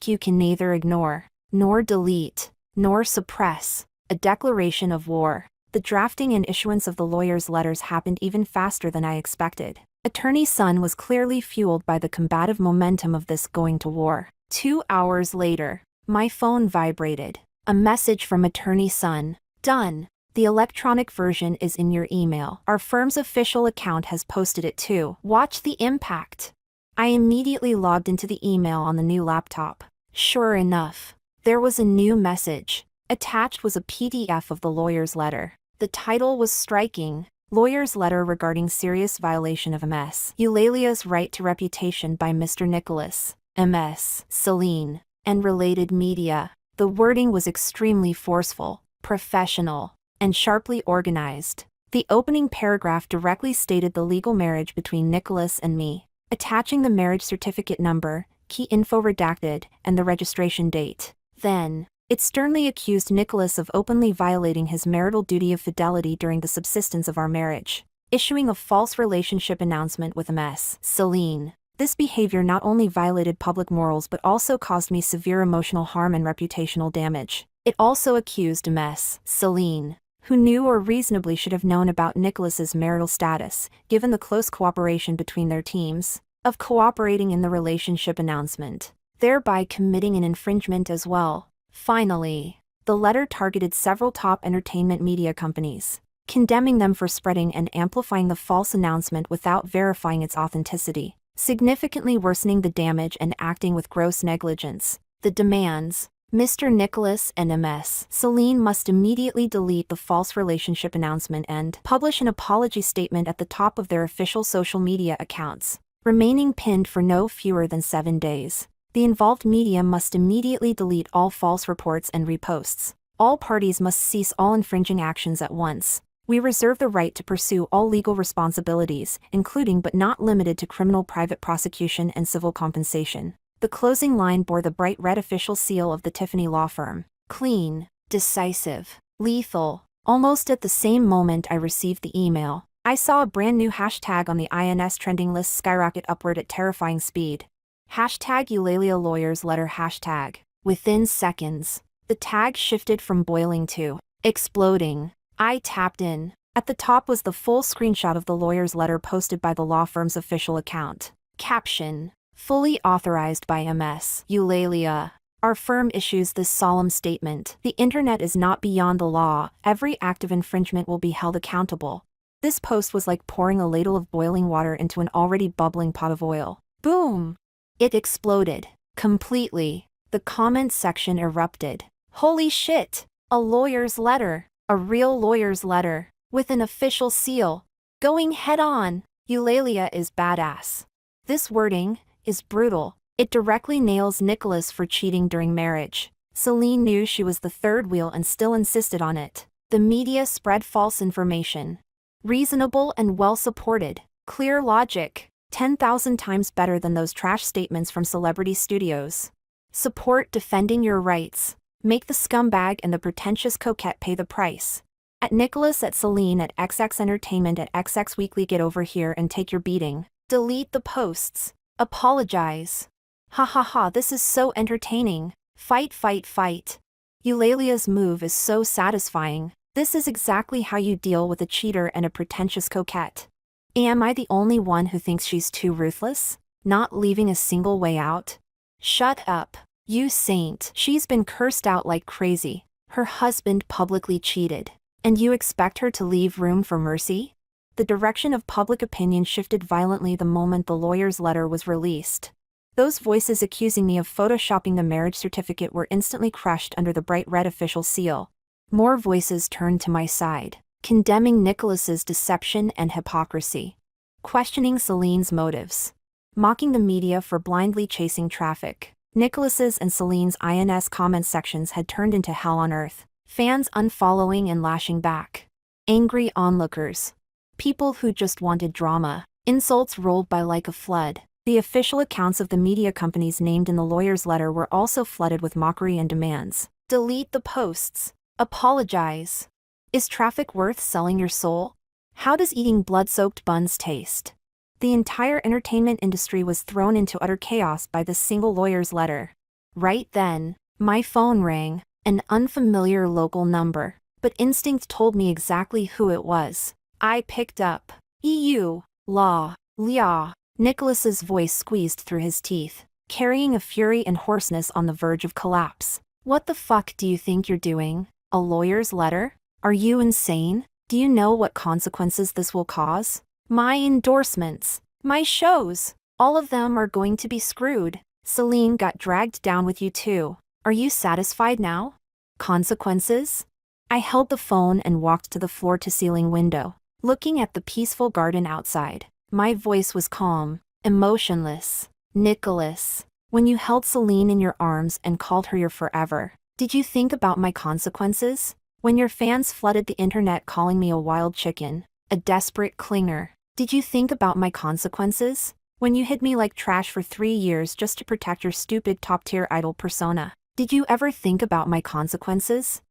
you can neither ignore, nor delete, nor suppress, a declaration of war. The drafting and issuance of the lawyer's letters happened even faster than I expected. Attorney's son was clearly fueled by the combative momentum of this going to war. 2 hours later, my phone vibrated. A message from attorney's son. Done. The electronic version is in your email. Our firm's official account has posted it too. Watch the impact. I immediately logged into the email on the new laptop. Sure enough, there was a new message. Attached was a PDF of the lawyer's letter. The title was striking. Lawyer's letter regarding serious violation of Ms. Eulalia's right to reputation by Mr. Nicholas, Ms. Celine, and related media. The wording was extremely forceful, professional, and sharply organized. The opening paragraph directly stated the legal marriage between Nicholas and me, attaching the marriage certificate number, key info redacted, and the registration date. Then, it sternly accused Nicholas of openly violating his marital duty of fidelity during the subsistence of our marriage, issuing a false relationship announcement with Ms. Celine. This behavior not only violated public morals but also caused me severe emotional harm and reputational damage. It also accused Ms. Celine, who knew or reasonably should have known about Nicholas's marital status, given the close cooperation between their teams, of cooperating in the relationship announcement, thereby committing an infringement as well. Finally, the letter targeted several top entertainment media companies, condemning them for spreading and amplifying the false announcement without verifying its authenticity, significantly worsening the damage and acting with gross negligence. The demands: Mr. Nicholas and Ms. Celine must immediately delete the false relationship announcement and publish an apology statement at the top of their official social media accounts, remaining pinned for no fewer than 7 days. The involved media must immediately delete all false reports and reposts. All parties must cease all infringing actions at once. We reserve the right to pursue all legal responsibilities, including but not limited to criminal private prosecution and civil compensation. The closing line bore the bright red official seal of the Tiffany law firm. Clean, decisive, lethal. Almost at the same moment I received the email, I saw a brand new hashtag on the INS trending list skyrocket upward at terrifying speed. Hashtag Eulalia Lawyers Letter hashtag. Within seconds, the tag shifted from boiling to exploding. I tapped in. At the top was the full screenshot of the lawyer's letter posted by the law firm's official account. Caption: Fully authorized by Ms. Eulalia. Our firm issues this solemn statement. The internet is not beyond the law. Every act of infringement will be held accountable. This post was like pouring a ladle of boiling water into an already bubbling pot of oil. Boom! It exploded. Completely. The comments section erupted. Holy shit! A lawyer's letter. A real lawyer's letter. With an official seal. Going head on. Eulalia is badass. This wording is brutal. It directly nails Nicholas for cheating during marriage. Celine knew she was the third wheel and still insisted on it. The media spread false information. Reasonable and well supported. Clear logic. 10,000 times better than those trash statements from celebrity studios. Support defending your rights. Make the scumbag and the pretentious coquette pay the price. At Nicholas, at Celine, at XX Entertainment, at XX Weekly, get over here and take your beating. Delete the posts. Apologize. Ha ha ha, this is so entertaining. Fight, fight, fight. Eulalia's move is so satisfying. This is exactly how you deal with a cheater and a pretentious coquette. Am I the only one who thinks she's too ruthless? Not leaving a single way out? Shut up, you saint. She's been cursed out like crazy. Her husband publicly cheated. And you expect her to leave room for mercy? The direction of public opinion shifted violently the moment the lawyer's letter was released. Those voices accusing me of photoshopping the marriage certificate were instantly crushed under the bright red official seal. More voices turned to my side, condemning Nicholas's deception and hypocrisy, questioning Celine's motives, mocking the media for blindly chasing traffic. Nicholas's and Celine's INS comment sections had turned into hell on earth, fans unfollowing and lashing back, angry onlookers, people who just wanted drama, insults rolled by like a flood. The official accounts of the media companies named in the lawyer's letter were also flooded with mockery and demands. Delete the posts. Apologize. Is traffic worth selling your soul? How does eating blood-soaked buns taste? The entire entertainment industry was thrown into utter chaos by this single lawyer's letter. Right then, my phone rang, an unfamiliar local number, but instinct told me exactly who it was. I picked up. EU, law, Lia. Nicholas's voice squeezed through his teeth, carrying a fury and hoarseness on the verge of collapse. What the fuck do you think you're doing? A lawyer's letter? Are you insane? Do you know what consequences this will cause? My endorsements, my shows, all of them are going to be screwed. Celine got dragged down with you too. Are you satisfied now? Consequences? I held the phone and walked to the floor-to-ceiling window, looking at the peaceful garden outside. My voice was calm, emotionless. Nicholas, when you held Celine in your arms and called her your forever, did you think about my consequences? When your fans flooded the internet calling me a wild chicken, a desperate clinger, did you think about my consequences? When you hid me like trash for 3 years just to protect your stupid top-tier idol persona, did you ever think about my consequences?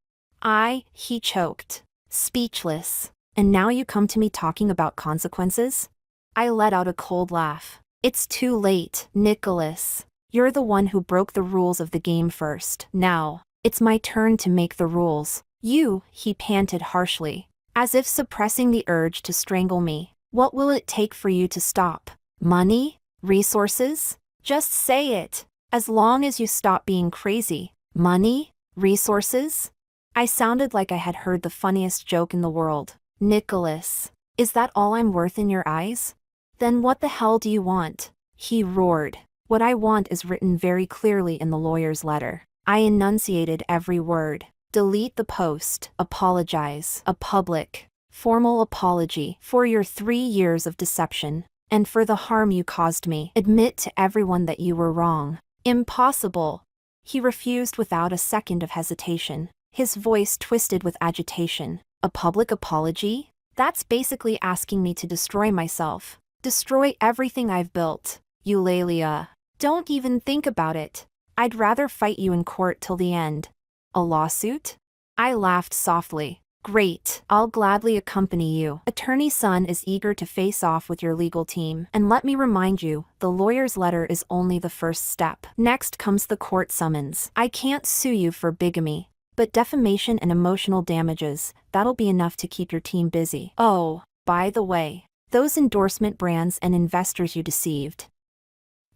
He choked, speechless. And now you come to me talking about consequences? I let out a cold laugh. It's too late, Nicholas. You're the one who broke the rules of the game first. Now, it's my turn to make the rules. He panted harshly, as if suppressing the urge to strangle me. What will it take for you to stop? Money? Resources? Just say it. As long as you stop being crazy. Money? Resources? I sounded like I had heard the funniest joke in the world. Nicholas, is that all I'm worth in your eyes? Then what the hell do you want? He roared. What I want is written very clearly in the lawyer's letter. I enunciated every word. Delete the post. Apologize. A public, formal apology for your 3 years of deception, and for the harm you caused me. Admit to everyone that you were wrong. Impossible. He refused without a second of hesitation, his voice twisted with agitation. A public apology? That's basically asking me to destroy myself. Destroy everything I've built. Eulalia. Don't even think about it. I'd rather fight you in court till the end. A lawsuit? I laughed softly. Great, I'll gladly accompany you. Attorney Sun is eager to face off with your legal team. And let me remind you, the lawyer's letter is only the first step. Next comes the court summons. I can't sue you for bigamy, but defamation and emotional damages, that'll be enough to keep your team busy. Oh, by the way, those endorsement brands and investors you deceived.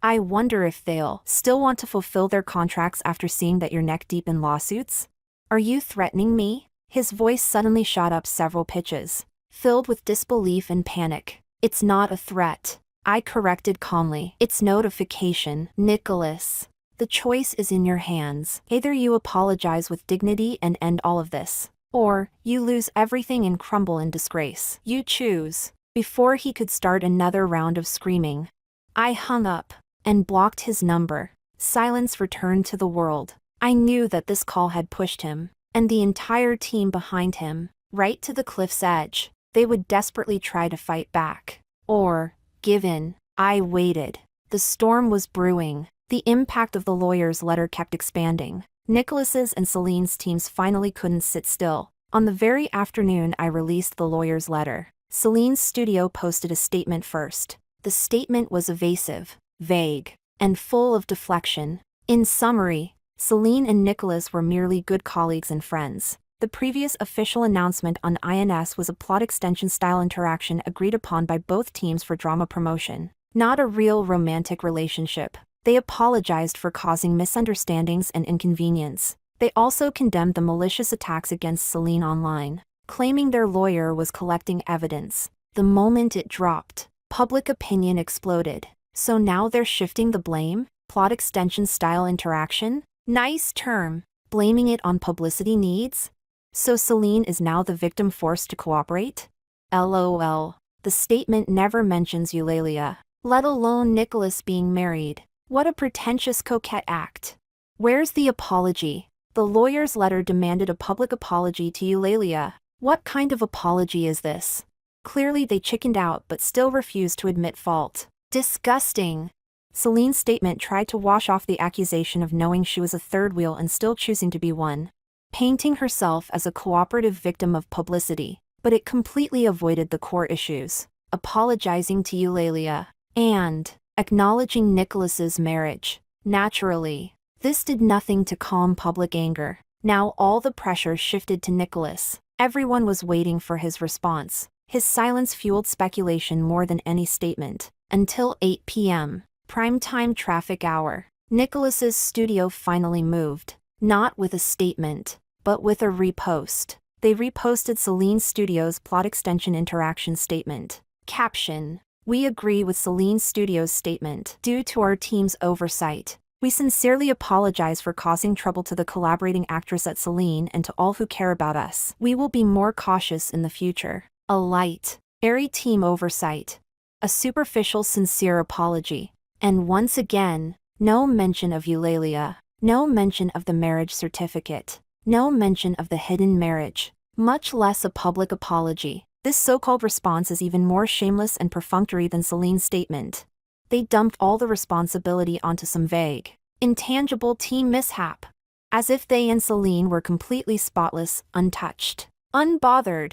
I wonder if they'll still want to fulfill their contracts after seeing that you're neck deep in lawsuits? Are you threatening me? His voice suddenly shot up several pitches, filled with disbelief and panic. It's not a threat, I corrected calmly. It's notification. Nicholas, the choice is in your hands. Either you apologize with dignity and end all of this, or you lose everything and crumble in disgrace. You choose. Before he could start another round of screaming, I hung up and blocked his number. Silence returned to the world. I knew that this call had pushed him, and the entire team behind him, right to the cliff's edge. They would desperately try to fight back, or give in. I waited. The storm was brewing. The impact of the lawyer's letter kept expanding. Nicholas's and Celine's teams finally couldn't sit still. On the very afternoon I released the lawyer's letter, Celine's studio posted a statement first. The statement was evasive, vague, and full of deflection. In summary, Celine and Nicholas were merely good colleagues and friends. The previous official announcement on INS was a plot extension-style interaction agreed upon by both teams for drama promotion, not a real romantic relationship. They apologized for causing misunderstandings and inconvenience. They also condemned the malicious attacks against Celine online, claiming their lawyer was collecting evidence. The moment it dropped, public opinion exploded. So now they're shifting the blame? Plot extension-style interaction? Nice term. Blaming it on publicity needs? So Celine is now the victim forced to cooperate? LOL. The statement never mentions Eulalia, let alone Nicholas being married. What a pretentious coquette act. Where's the apology? The lawyer's letter demanded a public apology to Eulalia. What kind of apology is this? Clearly they chickened out but still refused to admit fault. Disgusting. Celine's statement tried to wash off the accusation of knowing she was a third wheel and still choosing to be one, painting herself as a cooperative victim of publicity, but it completely avoided the core issues, apologizing to Eulalia, and acknowledging Nicholas's marriage. Naturally, this did nothing to calm public anger. Now all the pressure shifted to Nicholas. Everyone was waiting for his response. His silence fueled speculation more than any statement. Until 8 p.m., primetime traffic hour, Nicholas's studio finally moved. Not with a statement, but with a repost. They reposted Celine's studio's plot extension interaction statement. Caption: We agree with Celine's studio's statement. Due to our team's oversight, we sincerely apologize for causing trouble to the collaborating actress at Celine and to all who care about us. We will be more cautious in the future. A light, airy team oversight. A superficial, sincere apology. And once again, no mention of Eulalia. No mention of the marriage certificate. No mention of the hidden marriage. Much less a public apology. This so-called response is even more shameless and perfunctory than Celine's statement. They dumped all the responsibility onto some vague, intangible team mishap. As if they and Celine were completely spotless, untouched, unbothered.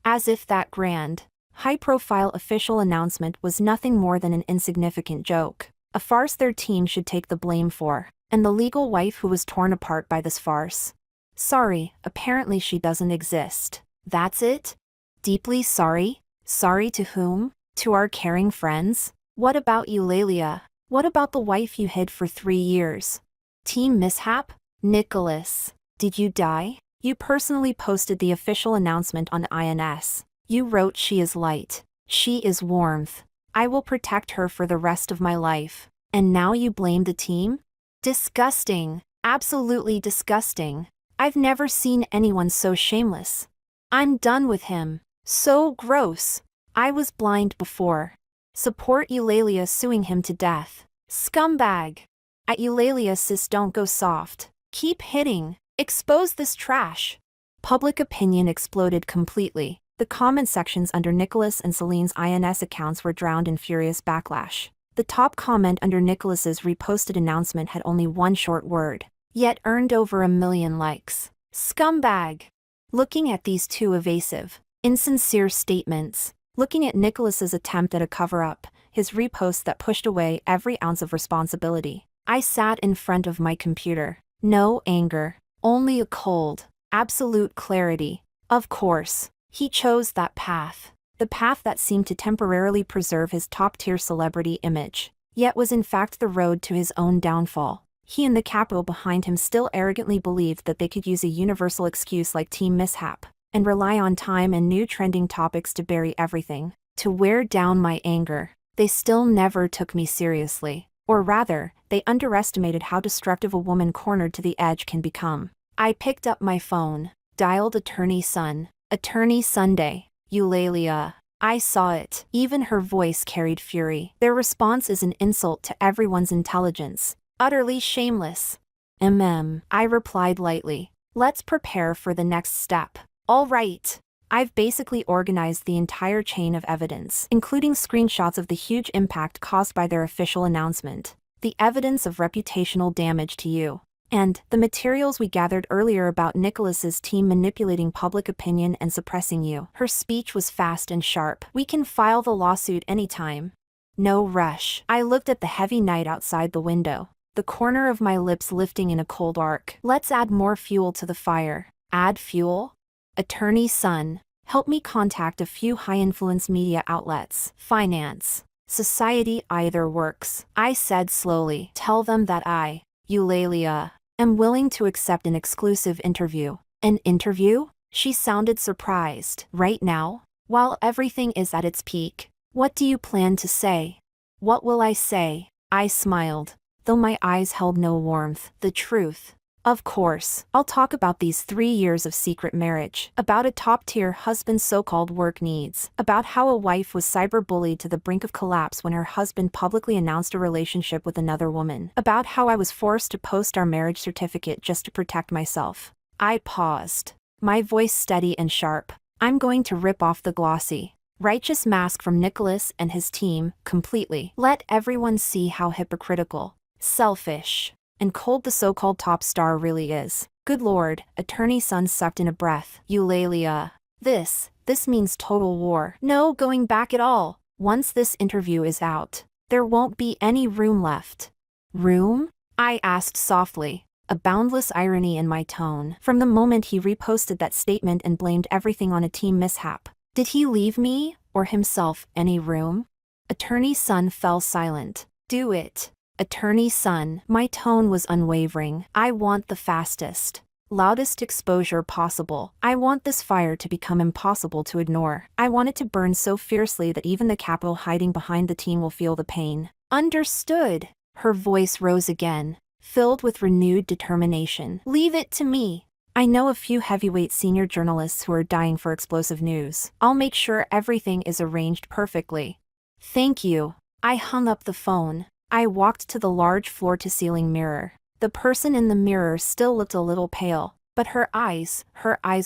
As if that grand, high-profile official announcement was nothing more than an insignificant joke. A farce their team should take the blame for. And the legal wife who was torn apart by this farce. Sorry, apparently she doesn't exist. That's it? Deeply sorry? Sorry to whom? To our caring friends? What about Eulalia? What about the wife you hid for 3 years? Team mishap? Nicholas, did you die? You personally posted the official announcement on INS. You wrote she is light. She is warmth. I will protect her for the rest of my life. And now you blame the team? Disgusting. Absolutely disgusting. I've never seen anyone so shameless. I'm done with him. So gross. I was blind before. Support Eulalia suing him to death. Scumbag. At Eulalia, sis, don't go soft. Keep hitting. Expose this trash. Public opinion exploded completely. The comment sections under Nicholas and Celine's INS accounts were drowned in furious backlash. The top comment under Nicholas's reposted announcement had only one short word, yet earned over 1 million likes. Scumbag. Looking at these two evasive, insincere statements, looking at Nicholas's attempt at a cover-up, his repost that pushed away every ounce of responsibility, I sat in front of my computer. No anger, only a cold, absolute clarity. Of course, he chose that path. The path that seemed to temporarily preserve his top-tier celebrity image. yet was in fact the road to his own downfall. He and the capital behind him still arrogantly believed that they could use a universal excuse like team mishap, and rely on time and new trending topics to bury everything, to wear down my anger. They still never took me seriously. Or rather, they underestimated how destructive a woman cornered to the edge can become. I picked up my phone, dialed Attorney Sun. Attorney Sunday, Eulalia. I saw it. Even her voice carried fury. Their response is an insult to everyone's intelligence. Utterly shameless. I replied lightly. Let's prepare for the next step. All right. I've basically organized the entire chain of evidence, including screenshots of the huge impact caused by their official announcement, the evidence of reputational damage to you, and the materials we gathered earlier about Nicholas's team manipulating public opinion and suppressing you. Her speech was fast and sharp. We can file the lawsuit anytime. No rush. I looked at the heavy night outside the window, the corner of my lips lifting in a cold arc. Let's add more fuel to the fire. Add fuel? Attorney Sun, help me contact a few high-influence media outlets. Finance. Society either works. I said slowly. Tell them that I, Eulalia, am willing to accept an exclusive interview. An interview? She sounded surprised. Right now? While everything is at its peak? What do you plan to say? What will I say? I smiled, though my eyes held no warmth. The truth. Of course, I'll talk about these 3 years of secret marriage, about a top-tier husband's so-called work needs, about how a wife was cyberbullied to the brink of collapse when her husband publicly announced a relationship with another woman, about how I was forced to post our marriage certificate just to protect myself. I paused, my voice steady and sharp. I'm going to rip off the glossy, righteous mask from Nicholas and his team completely. Let everyone see how hypocritical, selfish, and cold the so-called top star really is. Good Lord, Attorney Sun sucked in a breath. Eulalia. This means total war. No going back at all. Once this interview is out, there won't be any room left. Room? I asked softly, a boundless irony in my tone. From the moment he reposted that statement and blamed everything on a team mishap, did he leave me, or himself, any room? Attorney Sun fell silent. Do it. Attorney Sun. My tone was unwavering. I want the fastest, loudest exposure possible. I want this fire to become impossible to ignore. I want it to burn so fiercely that even the capital hiding behind the team will feel the pain. Understood. Her voice rose again, filled with renewed determination. Leave it to me. I know a few heavyweight senior journalists who are dying for explosive news. I'll make sure everything is arranged perfectly. Thank you. I hung up the phone. I walked to the large floor-to-ceiling mirror. The person in the mirror still looked a little pale, but her eyes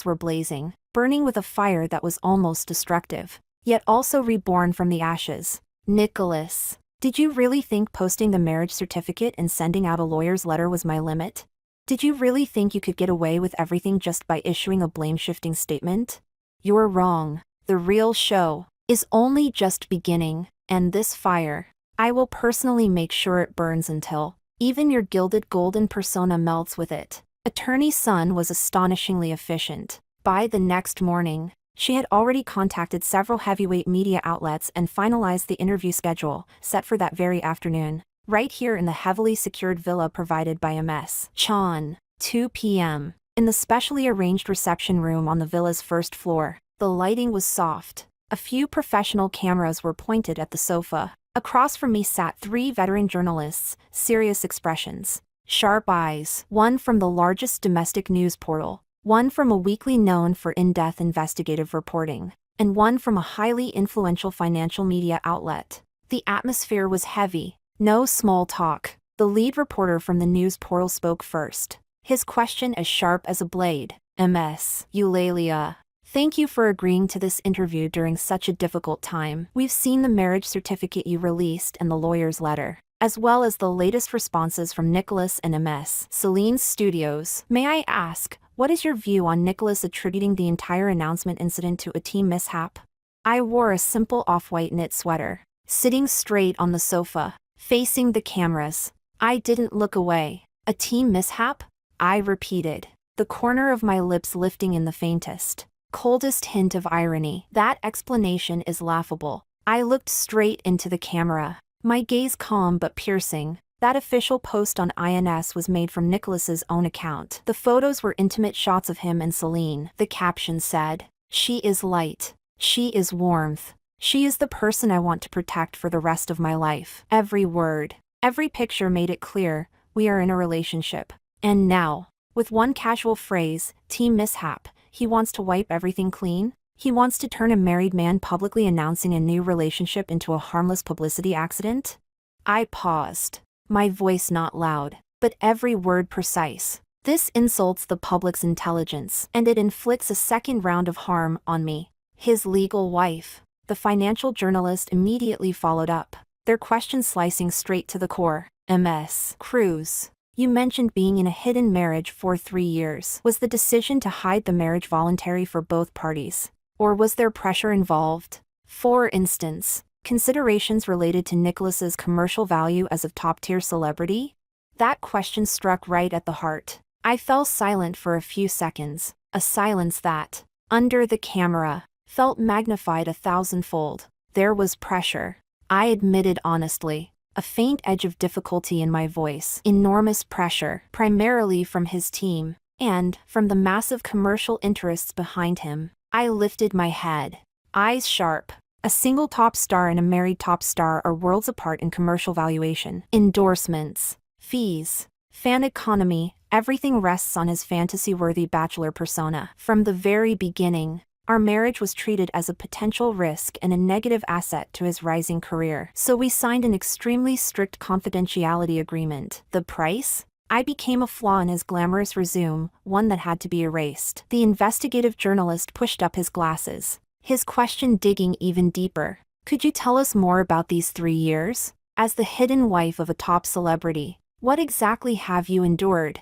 were blazing, burning with a fire that was almost destructive, yet also reborn from the ashes. Nicholas, did you really think posting the marriage certificate and sending out a lawyer's letter was my limit? Did you really think you could get away with everything just by issuing a blame-shifting statement? You're wrong. The real show is only just beginning, and this fire, I will personally make sure it burns until even your gilded golden persona melts with it. Attorney Sun was astonishingly efficient. By the next morning, she had already contacted several heavyweight media outlets and finalized the interview schedule, set for that very afternoon, right here in the heavily secured villa provided by Ms. Chan. 2 p.m. In the specially arranged reception room on the villa's first floor, the lighting was soft. A few professional cameras were pointed at the sofa. Across from me sat 3 veteran journalists, serious expressions, sharp eyes, one from the largest domestic news portal, one from a weekly known for in-depth investigative reporting, and one from a highly influential financial media outlet. The atmosphere was heavy, no small talk. The lead reporter from the news portal spoke first, his question as sharp as a blade. Ms. Eulalia, thank you for agreeing to this interview during such a difficult time. We've seen the marriage certificate you released and the lawyer's letter, as well as the latest responses from Nicholas and Ms. Celine's studios. May I ask, what is your view on Nicholas attributing the entire announcement incident to a team mishap? I wore a simple off-white knit sweater, sitting straight on the sofa, facing the cameras. I didn't look away. A team mishap? I repeated, the corner of my lips lifting in the faintest, coldest hint of irony. That explanation is laughable. I looked straight into the camera. My gaze calm but piercing. That official post on INS was made from Nicholas's own account. The photos were intimate shots of him and Celine. The caption said, "She is light. She is warmth. She is the person I want to protect for the rest of my life." Every word, every picture made it clear, we are in a relationship. And now, with one casual phrase, team mishap, he wants to wipe everything clean? He wants to turn a married man publicly announcing a new relationship into a harmless publicity accident? I paused. My voice not loud, but every word precise. This insults the public's intelligence, and it inflicts a second round of harm on me. His legal wife. The financial journalist immediately followed up, their questions slicing straight to the core. Ms. Cruz, you mentioned being in a hidden marriage for 3 years. Was the decision to hide the marriage voluntary for both parties? Or was there pressure involved? For instance, considerations related to Nicholas's commercial value as a top-tier celebrity? That question struck right at the heart. I fell silent for a few seconds, a silence that, under the camera, felt magnified 1,000-fold. There was pressure. I admitted honestly, a faint edge of difficulty in my voice. Enormous pressure, primarily from his team, and from the massive commercial interests behind him. I lifted my head, eyes sharp. A single top star and a married top star are worlds apart in commercial valuation. Endorsements, fees, fan economy, everything rests on his fantasy-worthy bachelor persona. From the very beginning, our marriage was treated as a potential risk and a negative asset to his rising career. So we signed an extremely strict confidentiality agreement. The price? I became a flaw in his glamorous resume, one that had to be erased. The investigative journalist pushed up his glasses, his question digging even deeper. Could you tell us more about these 3 years? As the hidden wife of a top celebrity, what exactly have you endured?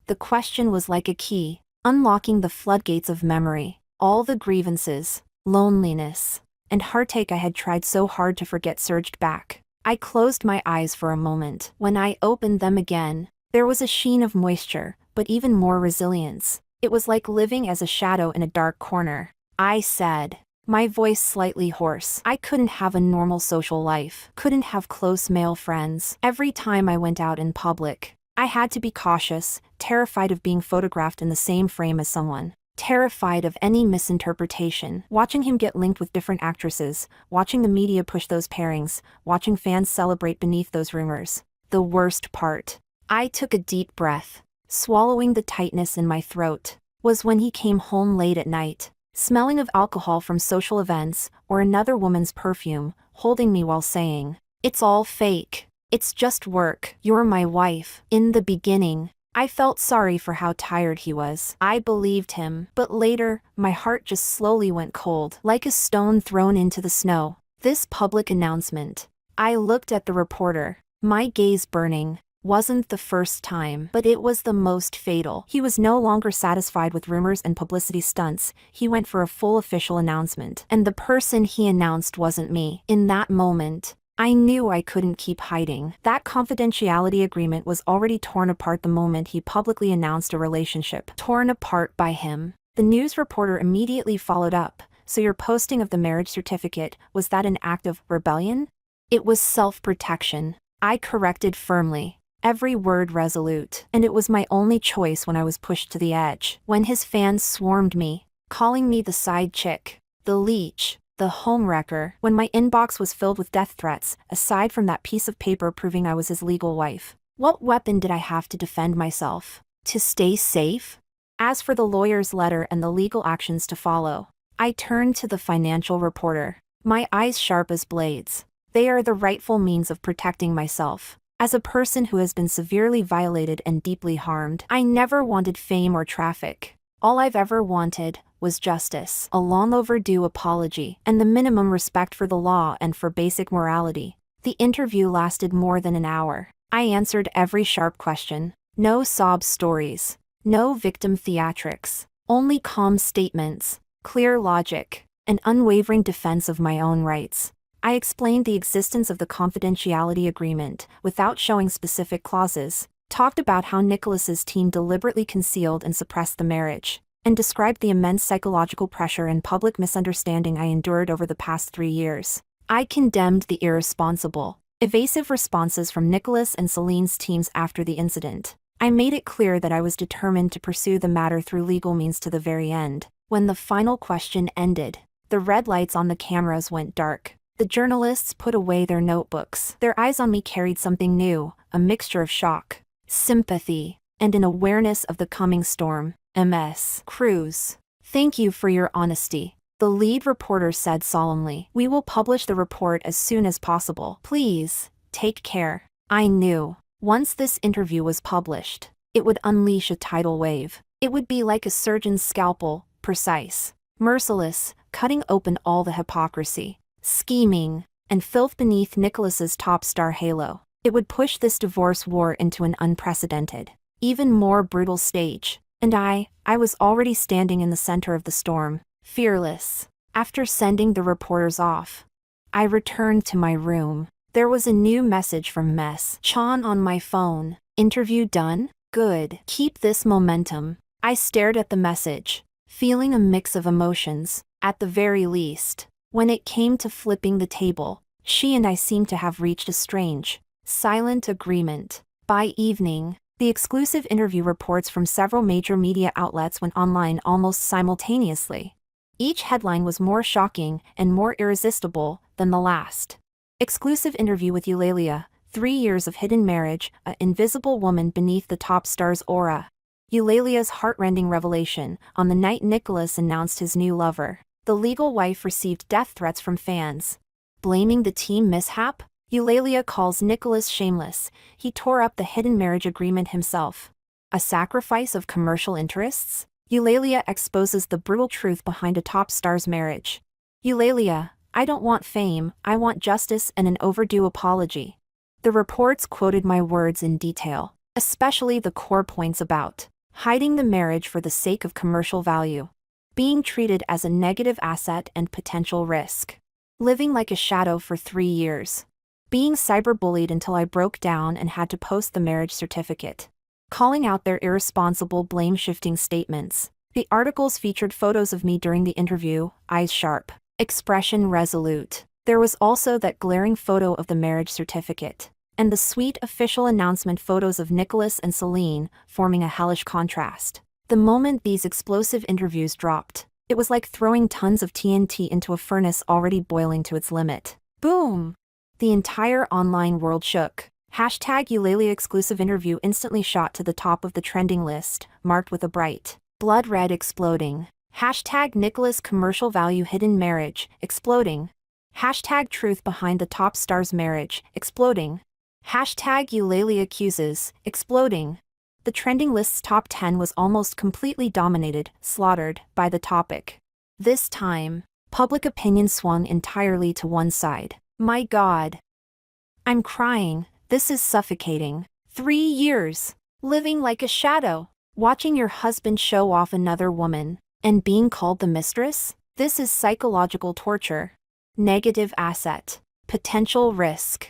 The question was like a key, unlocking the floodgates of memory. All the grievances, loneliness, and heartache I had tried so hard to forget surged back. I closed my eyes for a moment. When I opened them again, there was a sheen of moisture, but even more resilience. It was like living as a shadow in a dark corner. I said, my voice slightly hoarse, I couldn't have a normal social life, couldn't have close male friends. Every time I went out in public, I had to be cautious, terrified of being photographed in the same frame as someone. Terrified of any misinterpretation. Watching him get linked with different actresses, watching the media push those pairings, watching fans celebrate beneath those rumors. The worst part, I took a deep breath, swallowing the tightness in my throat, was when he came home late at night, smelling of alcohol from social events or another woman's perfume, holding me while saying, "It's all fake. It's just work. You're my wife." In the beginning, I felt sorry for how tired he was. I believed him, but later, my heart just slowly went cold, like a stone thrown into the snow. This public announcement. I looked at the reporter, my gaze burning. Wasn't the first time, but it was the most fatal. He was no longer satisfied with rumors and publicity stunts. He went for a full official announcement. And the person he announced wasn't me. In that moment, I knew I couldn't keep hiding. That confidentiality agreement was already torn apart the moment he publicly announced a relationship. Torn apart by him. The news reporter immediately followed up. So your posting of the marriage certificate, was that an act of rebellion? It was self-protection. I corrected firmly. Every word resolute, and it was my only choice when I was pushed to the edge. When his fans swarmed me, calling me the side chick, the leech, the homewrecker, when my inbox was filled with death threats, aside from that piece of paper proving I was his legal wife. What weapon did I have to defend myself? To stay safe? As for the lawyer's letter and the legal actions to follow, I turned to the financial reporter, my eyes sharp as blades. They are the rightful means of protecting myself. As a person who has been severely violated and deeply harmed, I never wanted fame or traffic. All I've ever wanted was justice, a long overdue apology, and the minimum respect for the law and for basic morality. The interview lasted more than an hour. I answered every sharp question. No sob stories. No victim theatrics. Only calm statements, clear logic, an unwavering defense of my own rights. I explained the existence of the confidentiality agreement, without showing specific clauses, talked about how Nicholas's team deliberately concealed and suppressed the marriage, and described the immense psychological pressure and public misunderstanding I endured over the past 3 years. I condemned the irresponsible, Evasive responses from Nicholas and Celine's teams after the incident. I made it clear that I was determined to pursue the matter through legal means to the very end. When the final question ended, the red lights on the cameras went dark. The journalists put away their notebooks. Their eyes on me carried something new, a mixture of shock, sympathy, and an awareness of the coming storm. Ms. Cruz, thank you for your honesty, the lead reporter said solemnly. We will publish the report as soon as possible. Please, take care. I knew, once this interview was published, it would unleash a tidal wave. It would be like a surgeon's scalpel, precise, merciless, cutting open all the hypocrisy, scheming, and filth beneath Nicholas's top star halo. It would push this divorce war into an unprecedented, even more brutal stage. And I was already standing in the center of the storm, fearless. After sending the reporters off, I returned to my room. There was a new message from Ms. Chan on my phone. Interview done? Good. Keep this momentum. I stared at the message, feeling a mix of emotions. At the very least, when it came to flipping the table, she and I seemed to have reached a strange, silent agreement. By evening, the exclusive interview reports from several major media outlets went online almost simultaneously. Each headline was more shocking and more irresistible than the last. Exclusive interview with Eulalia, 3 years of hidden marriage, an invisible woman beneath the top star's aura. Eulalia's heartrending revelation, on the night Nicholas announced his new lover. The legal wife received death threats from fans. Blaming the team mishap? Eulalia calls Nicholas shameless. He tore up the hidden marriage agreement himself. A sacrifice of commercial interests? Eulalia exposes the brutal truth behind a top star's marriage. Eulalia, I don't want fame, I want justice and an overdue apology. The reports quoted my words in detail, especially the core points about hiding the marriage for the sake of commercial value, being treated as a negative asset and potential risk, living like a shadow for 3 years, being cyberbullied until I broke down and had to post the marriage certificate, calling out their irresponsible blame-shifting statements. The articles featured photos of me during the interview, eyes sharp, expression resolute. There was also that glaring photo of the marriage certificate, and the sweet official announcement photos of Nicholas and Celine, forming a hellish contrast. The moment these explosive interviews dropped, it was like throwing tons of TNT into a furnace already boiling to its limit. Boom! The entire online world shook. Hashtag Eulalia exclusive interview instantly shot to the top of the trending list, marked with a bright, blood red exploding. Hashtag Nicholas commercial value hidden marriage, exploding. Hashtag truth behind the top star's marriage, exploding. Hashtag Eulalia accuses, exploding. The trending list's top 10 was almost completely dominated, slaughtered, by the topic. This time, public opinion swung entirely to one side. My God. I'm crying, this is suffocating. 3 years, living like a shadow, watching your husband show off another woman, and being called the mistress? This is psychological torture. Negative asset. Potential risk.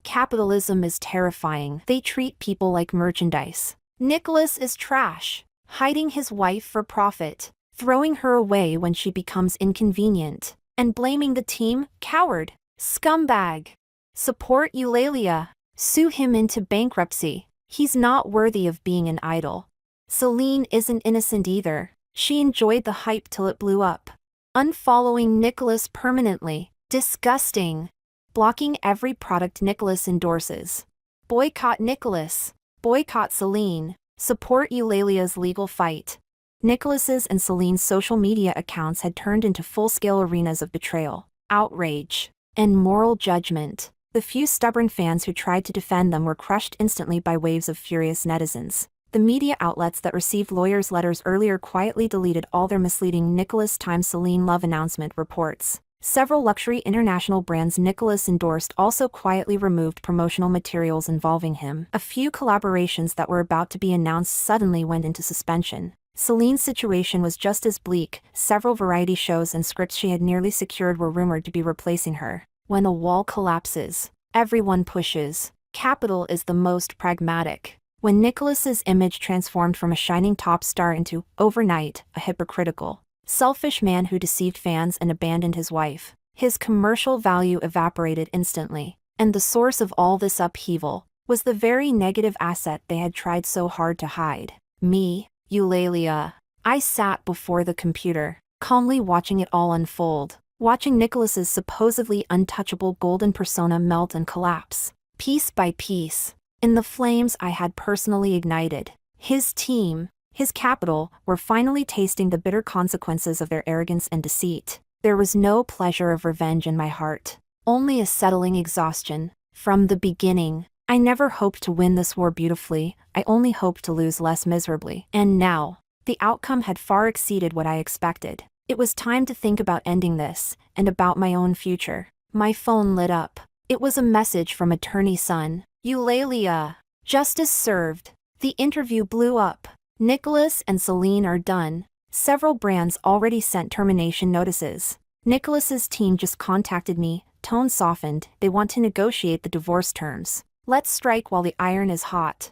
Capitalism is terrifying. They treat people like merchandise. Nicholas is trash, hiding his wife for profit, throwing her away when she becomes inconvenient, and blaming the team, coward, scumbag. Support Eulalia. Sue him into bankruptcy. He's not worthy of being an idol. Celine isn't innocent either. She enjoyed the hype till it blew up. Unfollowing Nicholas permanently. Disgusting. Blocking every product Nicholas endorses. Boycott Nicholas. Boycott Celine. Support Eulalia's legal fight. Nicholas's and Celine's social media accounts had turned into full-scale arenas of betrayal, outrage, and moral judgment. The few stubborn fans who tried to defend them were crushed instantly by waves of furious netizens. The media outlets that received lawyers' letters earlier quietly deleted all their misleading Nicholas times Celine love announcement reports. Several luxury international brands Nicholas endorsed also quietly removed promotional materials involving him. A few collaborations that were about to be announced suddenly went into suspension. Celine's situation was just as bleak. Several variety shows and scripts she had nearly secured were rumored to be replacing her. When a wall collapses, everyone pushes. Capital is the most pragmatic. When Nicholas's image transformed from a shining top star into, overnight, a hypocritical, selfish man who deceived fans and abandoned his wife, his commercial value evaporated instantly. And the source of all this upheaval was the very negative asset they had tried so hard to hide. Me, Eulalia. I sat before the computer, calmly watching it all unfold, watching Nicholas's supposedly untouchable golden persona melt and collapse, piece by piece. In the flames I had personally ignited, his team, his capital, were finally tasting the bitter consequences of their arrogance and deceit. There was no pleasure of revenge in my heart, only a settling exhaustion. From the beginning, I never hoped to win this war beautifully, I only hoped to lose less miserably. And now, the outcome had far exceeded what I expected. It was time to think about ending this, and about my own future. My phone lit up. It was a message from Attorney Son. Eulalia. Justice served. The interview blew up. Nicholas and Celine are done. Several brands already sent termination notices. Nicholas's team just contacted me, tone softened, they want to negotiate the divorce terms. Let's strike while the iron is hot.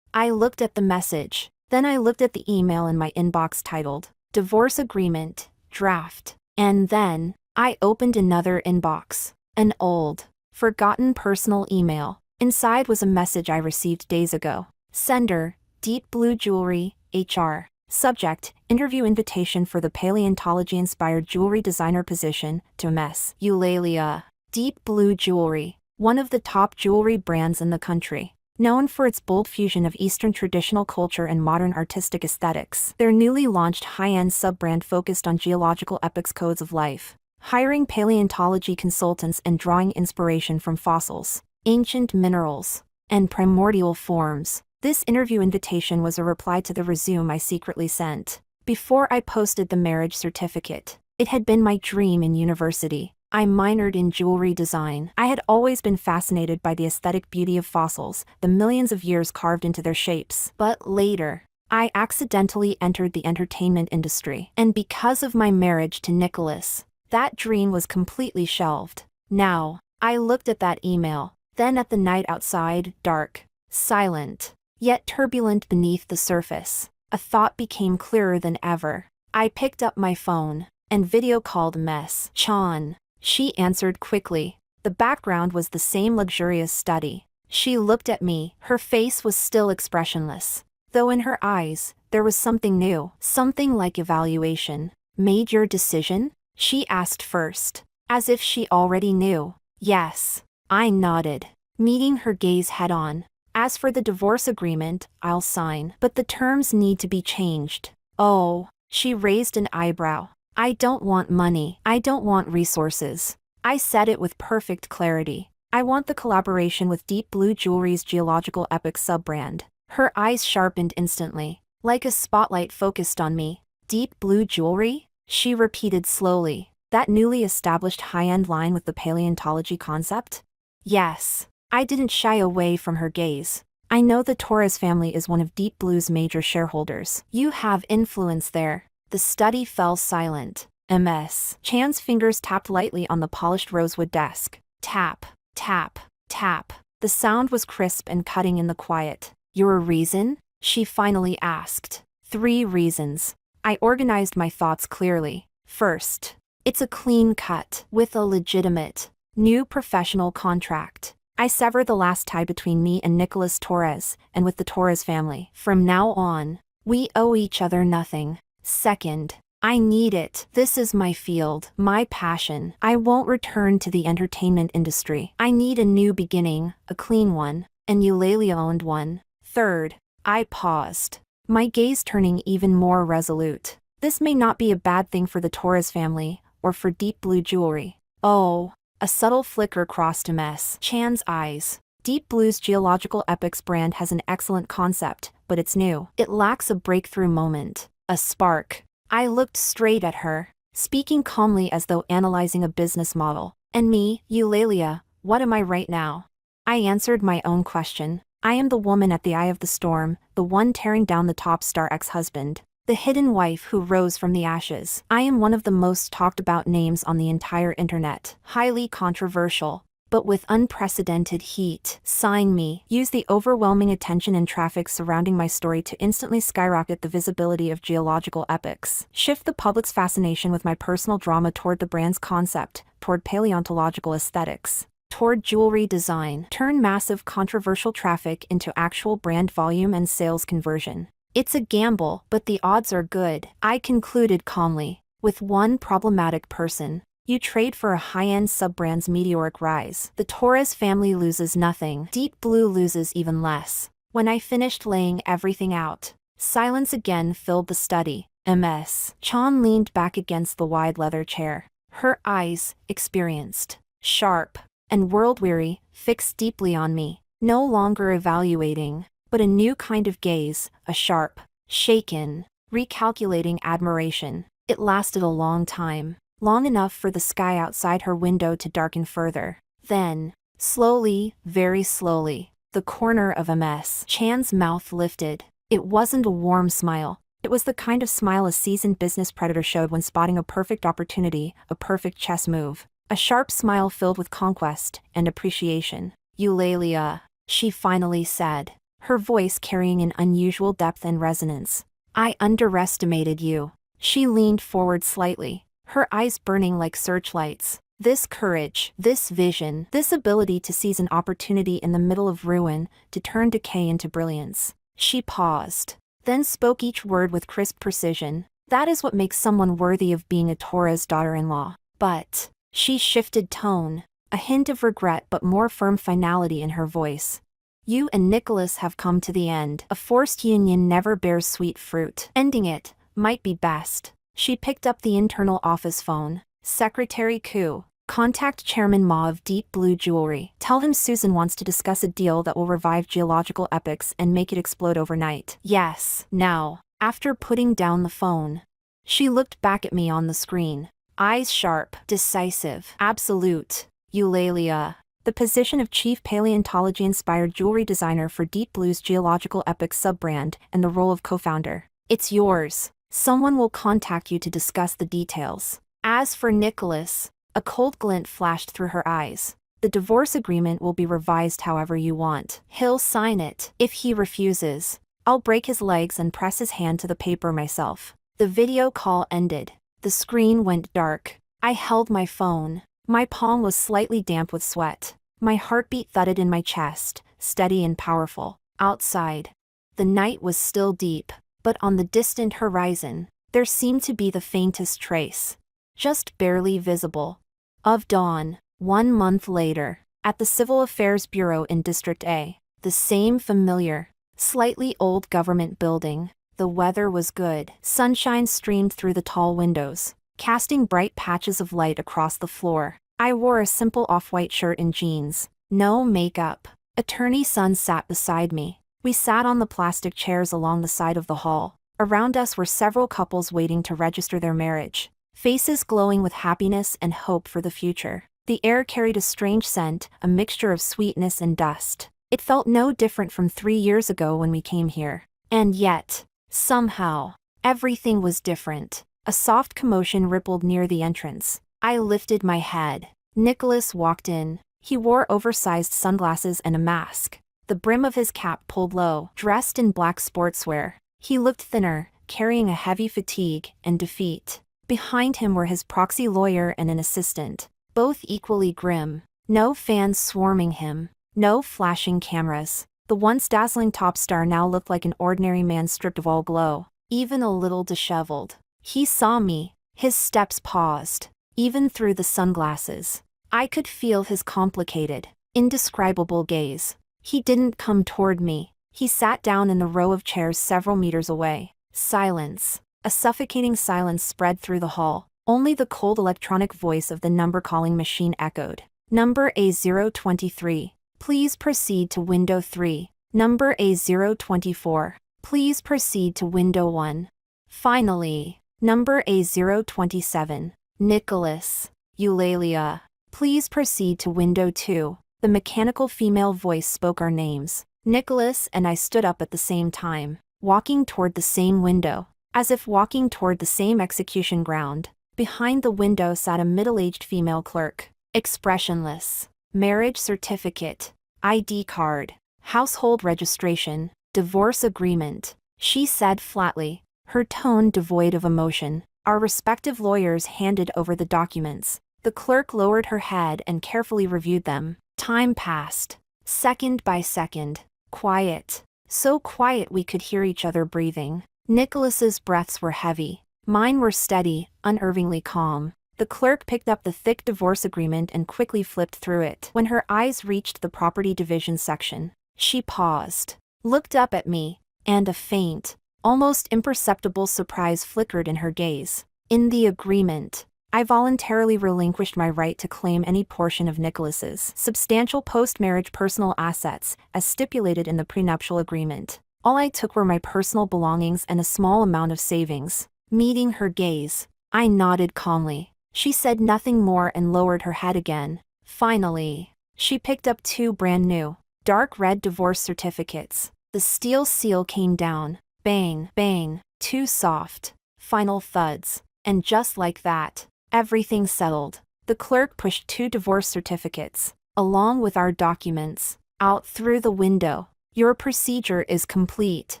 I looked at the message. Then I looked at the email in my inbox titled, Divorce Agreement, Draft. And then, I opened another inbox. An old, forgotten personal email. Inside was a message I received days ago. Sender, Deep Blue Jewelry, HR. Subject, interview invitation for the paleontology-inspired jewelry designer position, to Ms. Eulalia. Deep Blue Jewelry, one of the top jewelry brands in the country. Known for its bold fusion of Eastern traditional culture and modern artistic aesthetics, their newly launched high-end sub-brand focused on geological epochs codes of life, hiring paleontology consultants and drawing inspiration from fossils, ancient minerals, and primordial forms. This interview invitation was a reply to the resume I secretly sent before I posted the marriage certificate. It had been my dream in university. I minored in jewelry design. I had always been fascinated by the aesthetic beauty of fossils, the millions of years carved into their shapes. But later, I accidentally entered the entertainment industry. And because of my marriage to Nicholas, that dream was completely shelved. Now, I looked at that email, then at the night outside, dark, silent, yet turbulent beneath the surface. A thought became clearer than ever. I picked up my phone and video called Ms. Chan. She answered quickly. The background was the same luxurious study. She looked at me. Her face was still expressionless, though in her eyes, there was something new, something like evaluation. Made your decision? She asked first, as if she already knew. Yes. I nodded, meeting her gaze head-on. As for the divorce agreement, I'll sign, but the terms need to be changed. Oh, she raised an eyebrow. I don't want money. I don't want resources. I said it with perfect clarity. I want the collaboration with Deep Blue Jewelry's geological epoch sub-brand. Her eyes sharpened instantly, like a spotlight focused on me. Deep Blue Jewelry? She repeated slowly. That newly established high-end line with the paleontology concept? Yes. I didn't shy away from her gaze. I know the Torres family is one of Deep Blue's major shareholders. You have influence there. The study fell silent. Ms. Chan's fingers tapped lightly on the polished rosewood desk. Tap, tap, tap. The sound was crisp and cutting in the quiet. Your reason? She finally asked. 3 reasons. I organized my thoughts clearly. First, it's a clean cut, with a legitimate, new professional contract. I sever the last tie between me and Nicholas Torres, and with the Torres family. From now on, we owe each other nothing. Second, I need it. This is my field, my passion. I won't return to the entertainment industry. I need a new beginning, a clean one, and Eulalia owned one. Third, I paused, my gaze turning even more resolute. This may not be a bad thing for the Torres family, or for Deep Blue Jewelry. Oh. A subtle flicker crossed Ms. Chan's eyes. Deep Blue's geological epochs brand has an excellent concept, but it's new. It lacks a breakthrough moment, a spark. I looked straight at her, speaking calmly as though analyzing a business model. And me, Eulalia, what am I right now? I answered my own question. I am the woman at the eye of the storm, the one tearing down the top star ex-husband. The hidden wife who rose from the ashes. I am one of the most talked about names on the entire internet. Highly controversial, but with unprecedented heat. Sign me. Use the overwhelming attention and traffic surrounding my story to instantly skyrocket the visibility of geological epochs. Shift the public's fascination with my personal drama toward the brand's concept, toward paleontological aesthetics. toward jewelry design. Turn massive controversial traffic into actual brand volume and sales conversion. It's a gamble, but the odds are good, I concluded calmly. With one problematic person. You trade for a high-end sub-brand's meteoric rise. The Torres family loses nothing. Deep Blue loses even less. When I finished laying everything out, silence again filled the study. Ms. Chan leaned back against the wide leather chair. Her eyes, experienced, sharp, and world-weary, fixed deeply on me. No longer evaluating, but a new kind of gaze, a sharp, shaken, recalculating admiration. It lasted a long time. Long enough for the sky outside her window to darken further. Then, slowly, very slowly, the corner of Ms. Chan's mouth lifted. It wasn't a warm smile. It was the kind of smile a seasoned business predator showed when spotting a perfect opportunity, a perfect chess move. A sharp smile filled with conquest and appreciation. Eulalia, she finally said, her voice carrying an unusual depth and resonance. I underestimated you. She leaned forward slightly, her eyes burning like searchlights. This courage, this vision, this ability to seize an opportunity in the middle of ruin, to turn decay into brilliance. She paused, then spoke each word with crisp precision. That is what makes someone worthy of being a Torres daughter-in-law. But, she shifted tone, a hint of regret but more firm finality in her voice. You and Nicholas have come to the end. A forced union never bears sweet fruit. Ending it might be best. She picked up the internal office phone. Secretary Koo, contact Chairman Ma of Deep Blue Jewelry. Tell him Susan wants to discuss a deal that will revive geological epics and make it explode overnight. Yes. Now, after putting down the phone, she looked back at me on the screen. Eyes sharp, decisive, absolute. Eulalia. The position of Chief Paleontology-inspired jewelry designer for Deep Blue's geological epics sub-brand and the role of co-founder. It's yours. Someone will contact you to discuss the details. As for Nicholas, a cold glint flashed through her eyes. The divorce agreement will be revised however you want. He'll sign it. If he refuses, I'll break his legs and press his hand to the paper myself. The video call ended. The screen went dark. I held my phone. My palm was slightly damp with sweat. My heartbeat thudded in my chest, steady and powerful. Outside, the night was still deep. But on the distant horizon, there seemed to be the faintest trace, just barely visible, of dawn. 1 month later, at the Civil Affairs Bureau in District A, the same familiar, slightly old government building. The weather was good. Sunshine streamed through the tall windows, casting bright patches of light across the floor. I wore a simple off-white shirt and jeans. No makeup. Attorney Sun sat beside me. We sat on the plastic chairs along the side of the hall. Around us were several couples waiting to register their marriage, faces glowing with happiness and hope for the future. The air carried a strange scent, a mixture of sweetness and dust. It felt no different from 3 years ago when we came here. And yet, somehow, everything was different. A soft commotion rippled near the entrance. I lifted my head. Nicholas walked in. He wore oversized sunglasses and a mask. The brim of his cap pulled low, dressed in black sportswear. He looked thinner, carrying a heavy fatigue and defeat. Behind him were his proxy lawyer and an assistant, both equally grim. No fans swarming him, no flashing cameras. The once dazzling top star now looked like an ordinary man stripped of all glow, even a little disheveled. He saw me. His steps paused, even through the sunglasses. I could feel his complicated, indescribable gaze. He didn't come toward me. He sat down in the row of chairs several meters away. Silence. A suffocating silence spread through the hall. Only the cold electronic voice of the number-calling machine echoed. Number A023. Please proceed to window 3. Number A024. Please proceed to window 1. Finally, number A027. Nicholas. Eulalia. Please proceed to window 2. The mechanical female voice spoke our names. Nicholas and I stood up at the same time, walking toward the same window, as if walking toward the same execution ground. Behind the window sat a middle-aged female clerk, expressionless. Marriage certificate, ID card, household registration, divorce agreement, she said flatly, her tone devoid of emotion. Our respective lawyers handed over the documents. The clerk lowered her head and carefully reviewed them. Time passed. Second by second. Quiet. So quiet we could hear each other breathing. Nicholas's breaths were heavy. Mine were steady, unnervingly calm. The clerk picked up the thick divorce agreement and quickly flipped through it. When her eyes reached the property division section, she paused, looked up at me, and a faint, almost imperceptible surprise flickered in her gaze. In the agreement, I voluntarily relinquished my right to claim any portion of Nicholas's substantial post-marriage personal assets, as stipulated in the prenuptial agreement. All I took were my personal belongings and a small amount of savings. Meeting her gaze, I nodded calmly. She said nothing more and lowered her head again. Finally, she picked up two brand new, dark red divorce certificates. The steel seal came down. Bang, bang, two soft, final thuds. And just like that, everything settled. The clerk pushed two divorce certificates, along with our documents, out through the window. Your procedure is complete.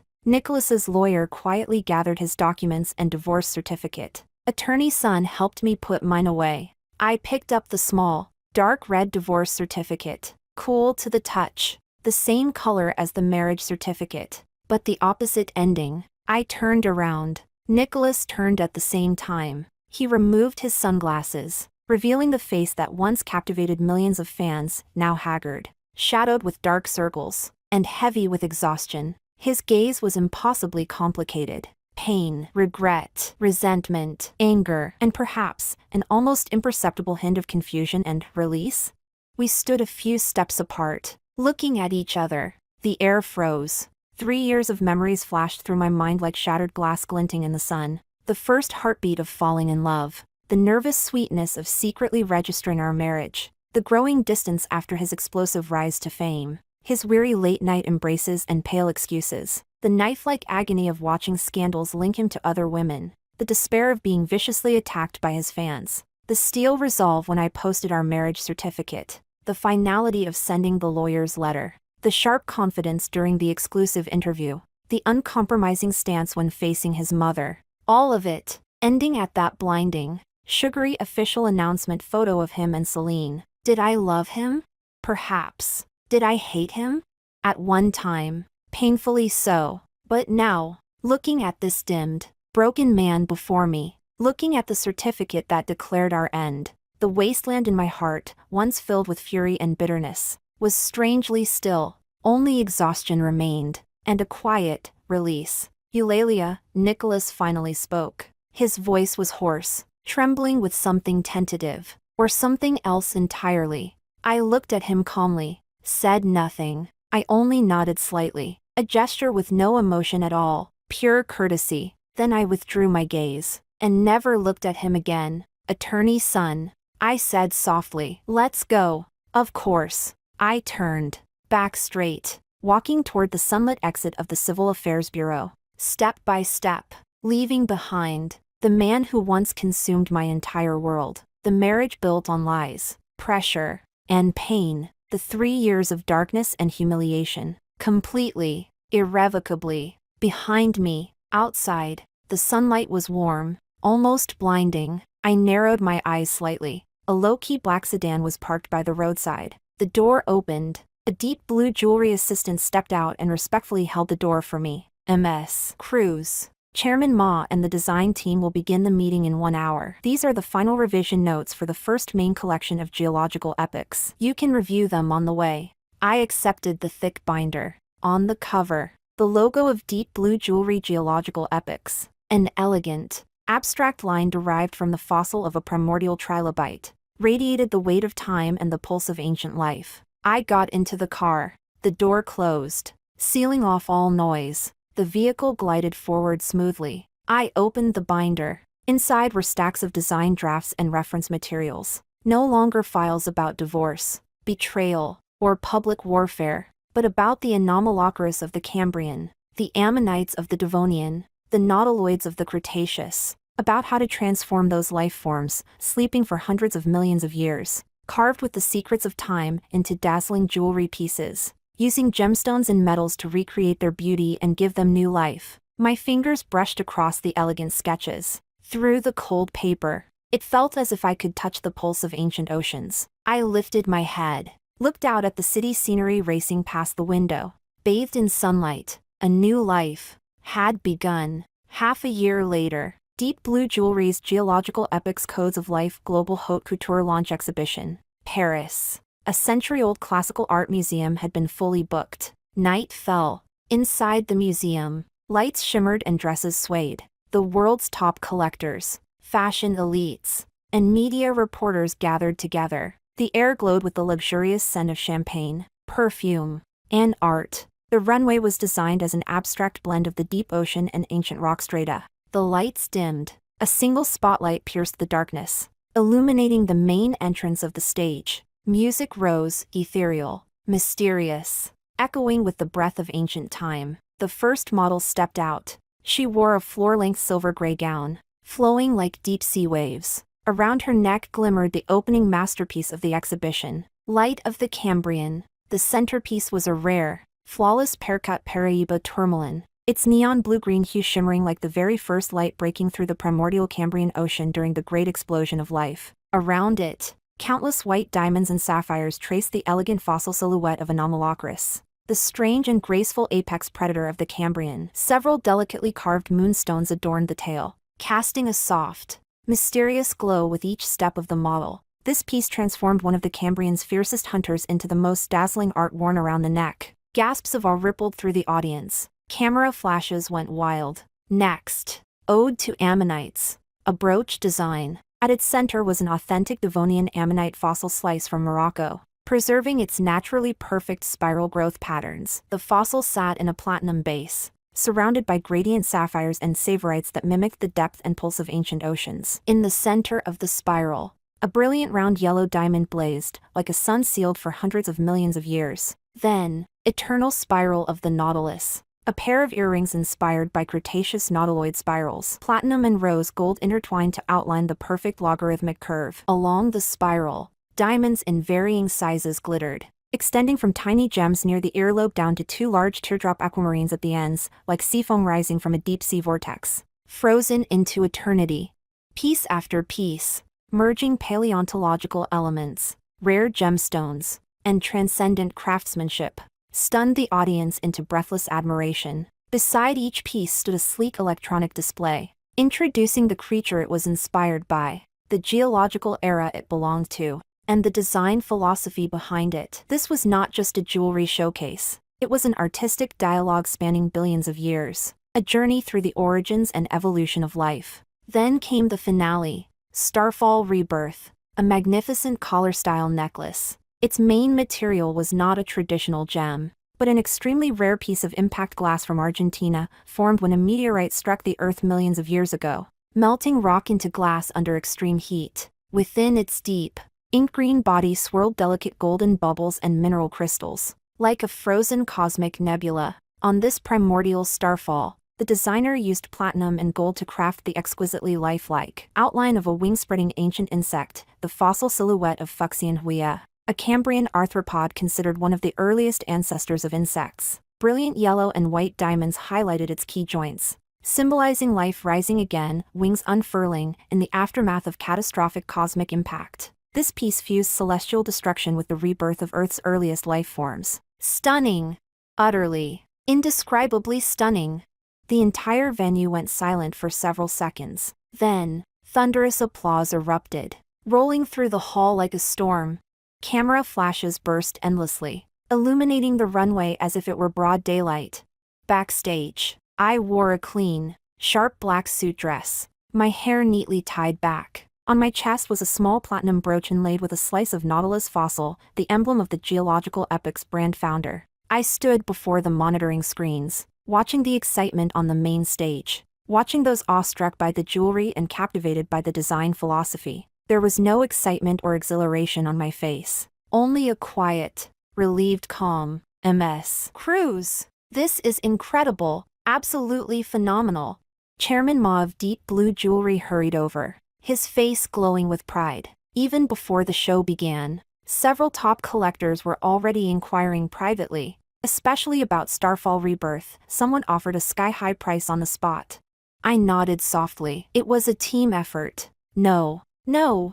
Nicholas's lawyer quietly gathered his documents and divorce certificate. Attorney's son helped me put mine away. I picked up the small, dark red divorce certificate, cool to the touch, the same color as the marriage certificate, but the opposite ending. I turned around. Nicholas turned at the same time. He removed his sunglasses, revealing the face that once captivated millions of fans, now haggard, shadowed with dark circles, and heavy with exhaustion. His gaze was impossibly complicated. Pain, regret, resentment, anger, and perhaps an almost imperceptible hint of confusion and release. We stood a few steps apart, looking at each other. The air froze. 3 years of memories flashed through my mind like shattered glass glinting in the sun. The first heartbeat of falling in love. The nervous sweetness of secretly registering our marriage. The growing distance after his explosive rise to fame. His weary late-night embraces and pale excuses. The knife-like agony of watching scandals link him to other women. The despair of being viciously attacked by his fans. The steel resolve when I posted our marriage certificate. The finality of sending the lawyer's letter. The sharp confidence during the exclusive interview. The uncompromising stance when facing his mother. All of it, ending at that blinding, sugary official announcement photo of him and Celine. Did I love him? Perhaps. Did I hate him? At one time. Painfully so. But now, looking at this dimmed, broken man before me, looking at the certificate that declared our end, the wasteland in my heart, once filled with fury and bitterness, was strangely still. Only exhaustion remained, and a quiet release. Eulalia, Nicholas finally spoke. His voice was hoarse, trembling with something tentative, or something else entirely. I looked at him calmly, said nothing. I only nodded slightly, a gesture with no emotion at all, pure courtesy. Then I withdrew my gaze, and never looked at him again. Attorney's son, I said softly. Let's go. Of course. I turned, back straight, walking toward the sunlit exit of the Civil Affairs Bureau. Step by step, leaving behind the man who once consumed my entire world, the marriage built on lies, pressure, and pain, the 3 years of darkness and humiliation, completely, irrevocably, behind me. Outside, the sunlight was warm, almost blinding. I narrowed my eyes slightly. A low-key black sedan was parked by the roadside. The door opened. A deep blue jewelry assistant stepped out and respectfully held the door for me. Ms. Cruz, Chairman Ma and the design team will begin the meeting in 1 hour. These are the final revision notes for the first main collection of geological epochs. You can review them on the way. I accepted the thick binder. On the cover, the logo of deep blue jewelry geological epochs. An elegant, abstract line derived from the fossil of a primordial trilobite, radiated the weight of time and the pulse of ancient life. I got into the car. The door closed, sealing off all noise. The vehicle glided forward smoothly. I opened the binder. Inside were stacks of design drafts and reference materials. No longer files about divorce, betrayal, or public warfare, but about the anomalocaris of the Cambrian, the ammonites of the Devonian, the nautiloids of the Cretaceous, about how to transform those life forms, sleeping for hundreds of millions of years, carved with the secrets of time into dazzling jewelry pieces, using gemstones and metals to recreate their beauty and give them new life. My fingers brushed across the elegant sketches. Through the cold paper, it felt as if I could touch the pulse of ancient oceans. I lifted my head, looked out at the city scenery racing past the window. Bathed in sunlight, a new life had begun. Half a year later, Deep Blue Jewelry's Geological Epochs Codes of Life Global Haute Couture Launch Exhibition, Paris. A century-old classical art museum had been fully booked. Night fell. Inside the museum, lights shimmered and dresses swayed. The world's top collectors, fashion elites, and media reporters gathered together. The air glowed with the luxurious scent of champagne, perfume, and art. The runway was designed as an abstract blend of the deep ocean and ancient rock strata. The lights dimmed. A single spotlight pierced the darkness, illuminating the main entrance of the stage. Music rose, ethereal, mysterious, echoing with the breath of ancient time. The first model stepped out. She wore a floor-length silver-gray gown, flowing like deep-sea waves. Around her neck glimmered the opening masterpiece of the exhibition, Light of the Cambrian. The centerpiece was a rare, flawless Percut Paraíba tourmaline, its neon blue-green hue shimmering like the very first light breaking through the primordial Cambrian ocean during the great explosion of life. Around it, countless white diamonds and sapphires traced the elegant fossil silhouette of Anomalocris, the strange and graceful apex predator of the Cambrian. Several delicately carved moonstones adorned the tail, casting a soft, mysterious glow with each step of the model. This piece transformed one of the Cambrian's fiercest hunters into the most dazzling art worn around the neck. Gasps of awe rippled through the audience. Camera flashes went wild. Next, Ode to Ammonites, a brooch design. At its center was an authentic Devonian ammonite fossil slice from Morocco, preserving its naturally perfect spiral growth patterns. The fossil sat in a platinum base, surrounded by gradient sapphires and savorites that mimicked the depth and pulse of ancient oceans. In the center of the spiral, a brilliant round yellow diamond blazed, like a sun sealed for hundreds of millions of years. Then, eternal spiral of the Nautilus, a pair of earrings inspired by Cretaceous nautiloid spirals. Platinum and rose gold intertwined to outline the perfect logarithmic curve. Along the spiral, diamonds in varying sizes glittered, extending from tiny gems near the earlobe down to two large teardrop aquamarines at the ends, like seafoam rising from a deep-sea vortex. Frozen into eternity. Piece after piece, merging paleontological elements, rare gemstones, and transcendent craftsmanship, stunned the audience into breathless admiration. Beside each piece stood a sleek electronic display, introducing the creature it was inspired by, the geological era it belonged to, and the design philosophy behind it. This was not just a jewelry showcase. It was an artistic dialogue spanning billions of years, a journey through the origins and evolution of life. Then came the finale, Starfall Rebirth, a magnificent collar-style necklace. Its main material was not a traditional gem, but an extremely rare piece of impact glass from Argentina, formed when a meteorite struck the Earth millions of years ago, melting rock into glass under extreme heat. Within its deep, ink-green body swirled delicate golden bubbles and mineral crystals, like a frozen cosmic nebula. On this primordial starfall, the designer used platinum and gold to craft the exquisitely lifelike outline of a wing-spreading ancient insect, the fossil silhouette of Fuxianhuia, a Cambrian arthropod considered one of the earliest ancestors of insects. Brilliant yellow and white diamonds highlighted its key joints, symbolizing life rising again, wings unfurling, in the aftermath of catastrophic cosmic impact. This piece fused celestial destruction with the rebirth of Earth's earliest life forms. Stunning! Utterly, indescribably stunning. The entire venue went silent for several seconds. Then, thunderous applause erupted, rolling through the hall like a storm. Camera flashes burst endlessly, illuminating the runway as if it were broad daylight. Backstage, I wore a clean, sharp black suit dress, my hair neatly tied back. On my chest was a small platinum brooch inlaid with a slice of Nautilus fossil, the emblem of the Geological Epochs brand founder. I stood before the monitoring screens, watching the excitement on the main stage, watching those awestruck by the jewelry and captivated by the design philosophy. There was no excitement or exhilaration on my face, only a quiet, relieved calm. MS Cruz, this is incredible, absolutely phenomenal. Chairman Ma of Deep Blue Jewelry hurried over, his face glowing with pride. Even before the show began, several top collectors were already inquiring privately, especially about Starfall Rebirth. Someone offered a sky-high price on the spot. I nodded softly. It was a team effort. No,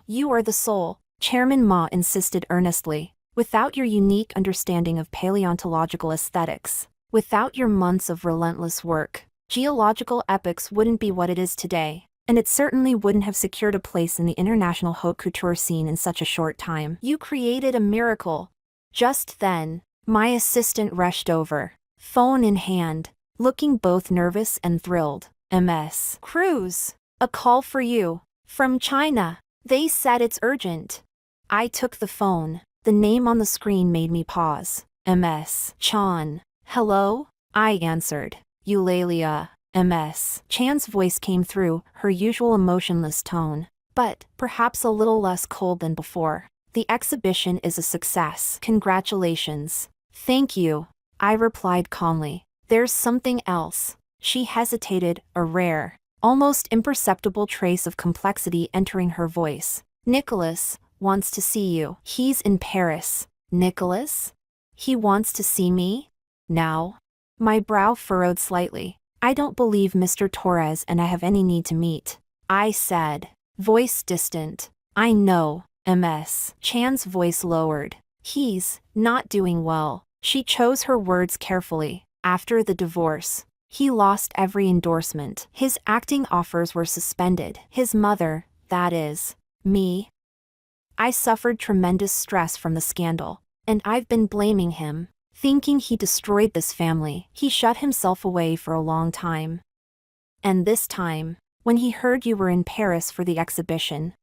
you are the soul, Chairman Ma insisted earnestly. Without your unique understanding of paleontological aesthetics, without your months of relentless work, geological epics wouldn't be what it is today, and it certainly wouldn't have secured a place in the international haute couture scene in such a short time. You created a miracle. Just then, my assistant rushed over, phone in hand, looking both nervous and thrilled. Ms. Cruz, a call for you. From China. They said it's urgent. I took the phone. The name on the screen made me pause. Ms. Chan. Hello? I answered. Eulalia. Ms. Chan's voice came through, her usual emotionless tone, but perhaps a little less cold than before. The exhibition is a success. Congratulations. Thank you. I replied calmly. There's something else. She hesitated, a rare, almost imperceptible trace of complexity entering her voice. Nicholas wants to see you. He's in Paris. Nicholas? He wants to see me? Now? My brow furrowed slightly. I don't believe Mr. Torres and I have any need to meet. I said, voice distant. I know. Ms. Chan's voice lowered. He's not doing well. She chose her words carefully. After the divorce, he lost every endorsement. His acting offers were suspended. His mother, that is, me. I suffered tremendous stress from the scandal, and I've been blaming him, thinking he destroyed this family. He shut himself away for a long time. And this time, when he heard you were in Paris for the exhibition,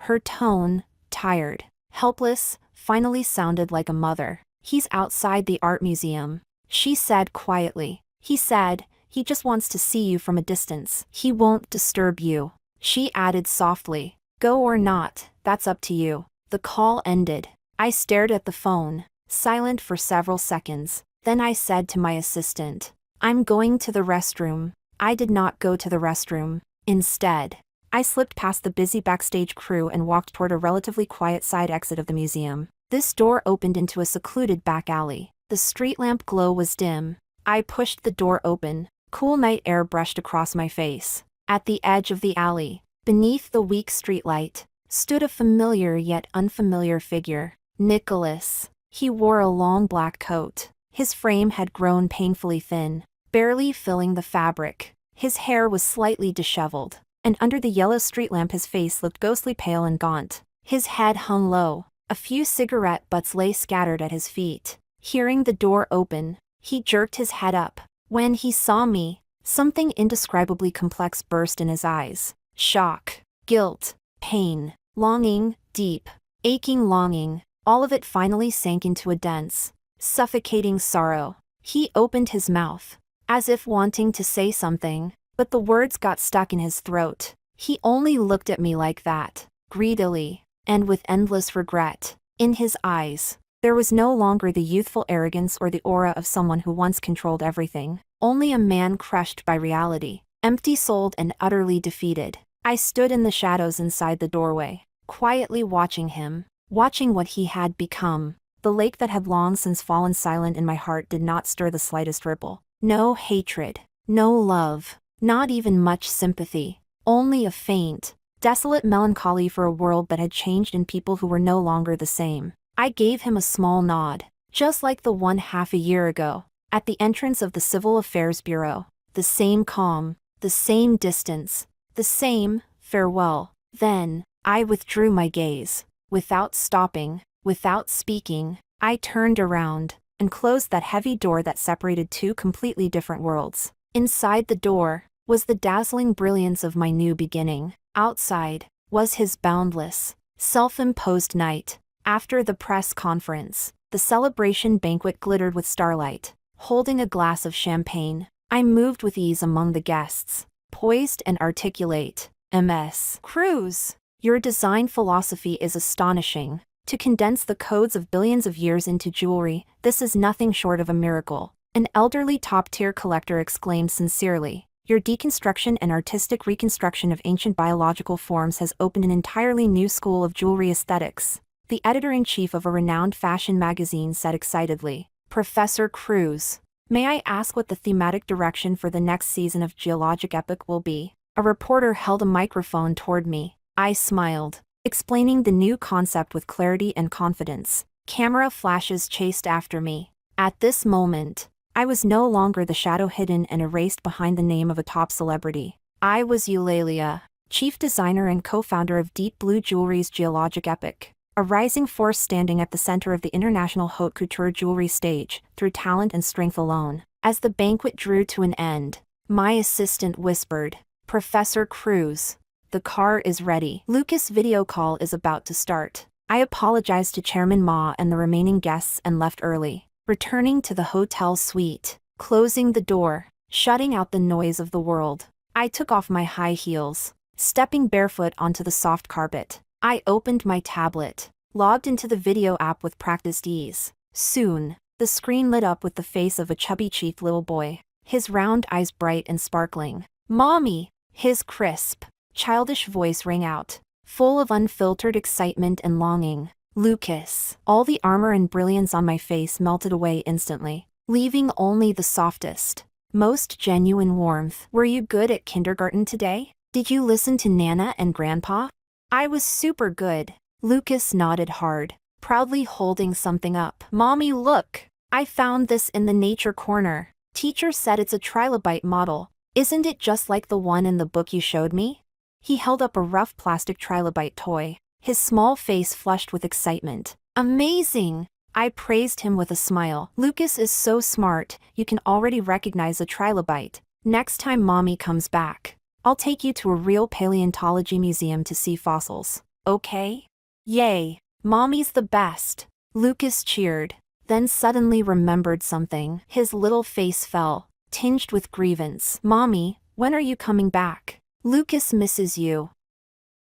her tone, tired, helpless, finally sounded like a mother. He's outside the art museum, she said quietly. He said, he just wants to see you from a distance. He won't disturb you. She added softly, go or not, that's up to you. The call ended. I stared at the phone, silent for several seconds. Then I said to my assistant, I'm going to the restroom. I did not go to the restroom. Instead, I slipped past the busy backstage crew and walked toward a relatively quiet side exit of the museum. This door opened into a secluded back alley. The street lamp glow was dim. I pushed the door open. Cool night air brushed across my face. At the edge of the alley, beneath the weak streetlight, stood a familiar yet unfamiliar figure. Nicholas. He wore a long black coat. His frame had grown painfully thin, barely filling the fabric. His hair was slightly disheveled, and under the yellow street lamp his face looked ghostly pale and gaunt. His head hung low. A few cigarette butts lay scattered at his feet. Hearing the door open, he jerked his head up. When he saw me, something indescribably complex burst in his eyes. Shock, guilt, pain, longing, deep, aching longing, all of it finally sank into a dense, suffocating sorrow. He opened his mouth, as if wanting to say something, but the words got stuck in his throat. He only looked at me like that, greedily, and with endless regret. In his eyes, there was no longer the youthful arrogance or the aura of someone who once controlled everything, only a man crushed by reality, empty-souled and utterly defeated. I stood in the shadows inside the doorway, quietly watching him, watching what he had become. The lake that had long since fallen silent in my heart did not stir the slightest ripple. No hatred, no love, not even much sympathy, only a faint, desolate melancholy for a world that had changed and people who were no longer the same. I gave him a small nod, just like the one half a year ago, at the entrance of the Civil Affairs Bureau. The same calm, the same distance, the same farewell. Then, I withdrew my gaze. Without stopping, without speaking, I turned around and closed that heavy door that separated two completely different worlds. Inside the door was the dazzling brilliance of my new beginning. Outside was his boundless, self-imposed night. After the press conference, the celebration banquet glittered with starlight. Holding a glass of champagne, I moved with ease among the guests, poised and articulate. Ms. Cruz, your design philosophy is astonishing. To condense the codes of billions of years into jewelry, this is nothing short of a miracle. An elderly top-tier collector exclaimed sincerely. Your deconstruction and artistic reconstruction of ancient biological forms has opened an entirely new school of jewelry aesthetics. The editor-in-chief of a renowned fashion magazine said excitedly. Professor Cruz, may I ask what the thematic direction for the next season of Geologic Epic will be? A reporter held a microphone toward me. I smiled, explaining the new concept with clarity and confidence. Camera flashes chased after me. At this moment, I was no longer the shadow hidden and erased behind the name of a top celebrity. I was Eulalia, chief designer and co-founder of Deep Blue Jewelry's geologic epic, a rising force standing at the center of the international haute couture jewelry stage, through talent and strength alone. As the banquet drew to an end, my assistant whispered, "Professor Cruz, the car is ready. Lucas' video call is about to start." I apologized to Chairman Ma and the remaining guests and left early, returning to the hotel suite, closing the door, shutting out the noise of the world. I took off my high heels, stepping barefoot onto the soft carpet. I opened my tablet, logged into the video app with practiced ease. Soon, the screen lit up with the face of a chubby cheeked little boy, his round eyes bright and sparkling. "Mommy!" His crisp, childish voice rang out, full of unfiltered excitement and longing. "Lucas." All the armor and brilliance on my face melted away instantly, leaving only the softest, most genuine warmth. "Were you good at kindergarten today? Did you listen to Nana and Grandpa?" "I was super good." Lucas nodded hard, proudly holding something up. "Mommy, look! I found this in the nature corner. Teacher said it's a trilobite model. Isn't it just like the one in the book you showed me?" He held up a rough plastic trilobite toy, his small face flushed with excitement. "Amazing!" I praised him with a smile. "Lucas is so smart, you can already recognize a trilobite. Next time Mommy comes back, I'll take you to a real paleontology museum to see fossils, okay?" "Yay! Mommy's the best!" Lucas cheered, then suddenly remembered something. His little face fell, tinged with grievance. "Mommy, when are you coming back? Lucas misses you."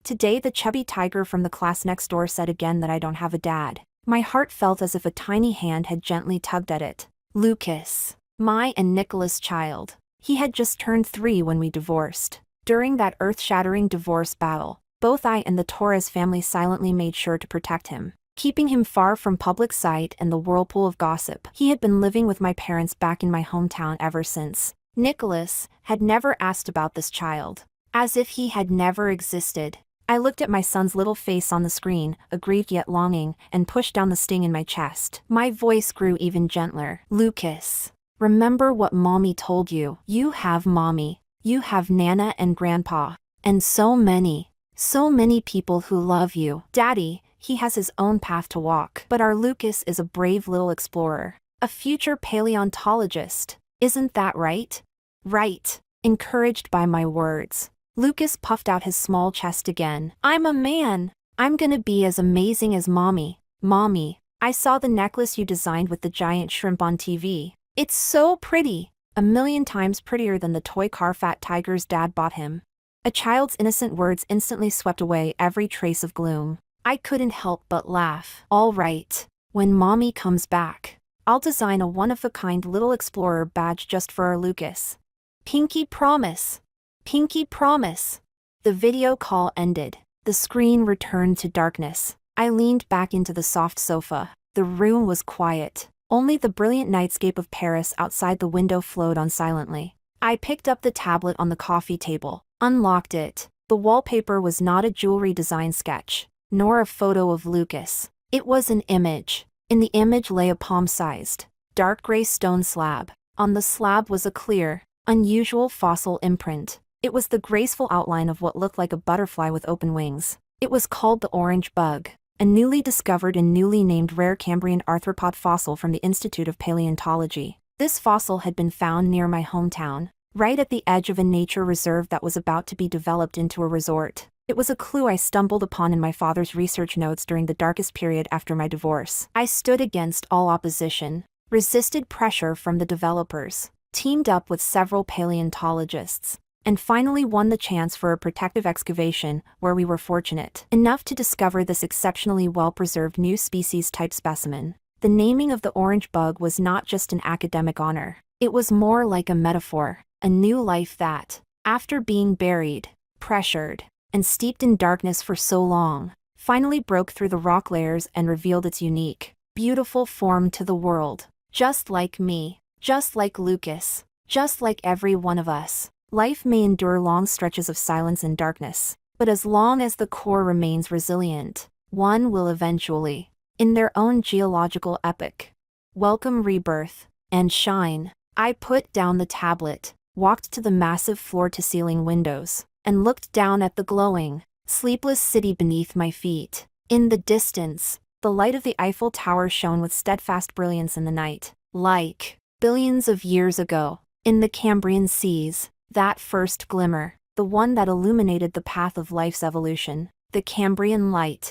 Today the chubby tiger from the class next door said again that I don't have a dad. My heart felt as if a tiny hand had gently tugged at it. Lucas, my and Nicholas' child. He had just turned 3 when we divorced. During that earth-shattering divorce battle, both I and the Torres family silently made sure to protect him, keeping him far from public sight and the whirlpool of gossip. He had been living with my parents back in my hometown ever since. Nicholas had never asked about this child, as if he had never existed. I looked at my son's little face on the screen, aggrieved yet longing, and pushed down the sting in my chest. My voice grew even gentler. "Lucas, remember what Mommy told you. You have Mommy. You have Nana and Grandpa. And so many people who love you. Daddy, he has his own path to walk. But our Lucas is a brave little explorer. A future paleontologist. Isn't that right?" "Right." Encouraged by my words, Lucas puffed out his small chest again. "I'm a man. I'm gonna be as amazing as Mommy. Mommy, I saw the necklace you designed with the giant shrimp on TV. It's so pretty. 1,000,000 times prettier than the toy car Fat Tiger's dad bought him." A child's innocent words instantly swept away every trace of gloom. I couldn't help but laugh. "All right, when Mommy comes back, I'll design a one-of-a-kind little explorer badge just for our Lucas. Pinky promise. Pinky promise." The video call ended. The screen returned to darkness. I leaned back into the soft sofa. The room was quiet. Only the brilliant nightscape of Paris outside the window flowed on silently. I picked up the tablet on the coffee table, unlocked it. The wallpaper was not a jewelry design sketch, nor a photo of Lucas. It was an image. In the image lay a palm-sized, dark gray stone slab. On the slab was a clear, unusual fossil imprint. It was the graceful outline of what looked like a butterfly with open wings. It was called the orange bug, a newly discovered and newly named rare Cambrian arthropod fossil from the Institute of Paleontology. This fossil had been found near my hometown, right at the edge of a nature reserve that was about to be developed into a resort. It was a clue I stumbled upon in my father's research notes during the darkest period after my divorce. I stood against all opposition, resisted pressure from the developers, teamed up with several paleontologists, and finally won the chance for a protective excavation where we were fortunate enough to discover this exceptionally well-preserved new species-type specimen. The naming of the orange bug was not just an academic honor. It was more like a metaphor, a new life that, after being buried, pressured, and steeped in darkness for so long, finally broke through the rock layers and revealed its unique, beautiful form to the world. Just like me, just like Lucas, just like every one of us. Life may endure long stretches of silence and darkness, but as long as the core remains resilient, one will eventually in their own geological epoch. Welcome rebirth, and shine. I put down the tablet, walked to the massive floor-to-ceiling windows, and looked down at the glowing, sleepless city beneath my feet. In the distance, the light of the Eiffel Tower shone with steadfast brilliance in the night. Like billions of years ago, in the Cambrian seas, that first glimmer, the one that illuminated the path of life's evolution, the Cambrian light,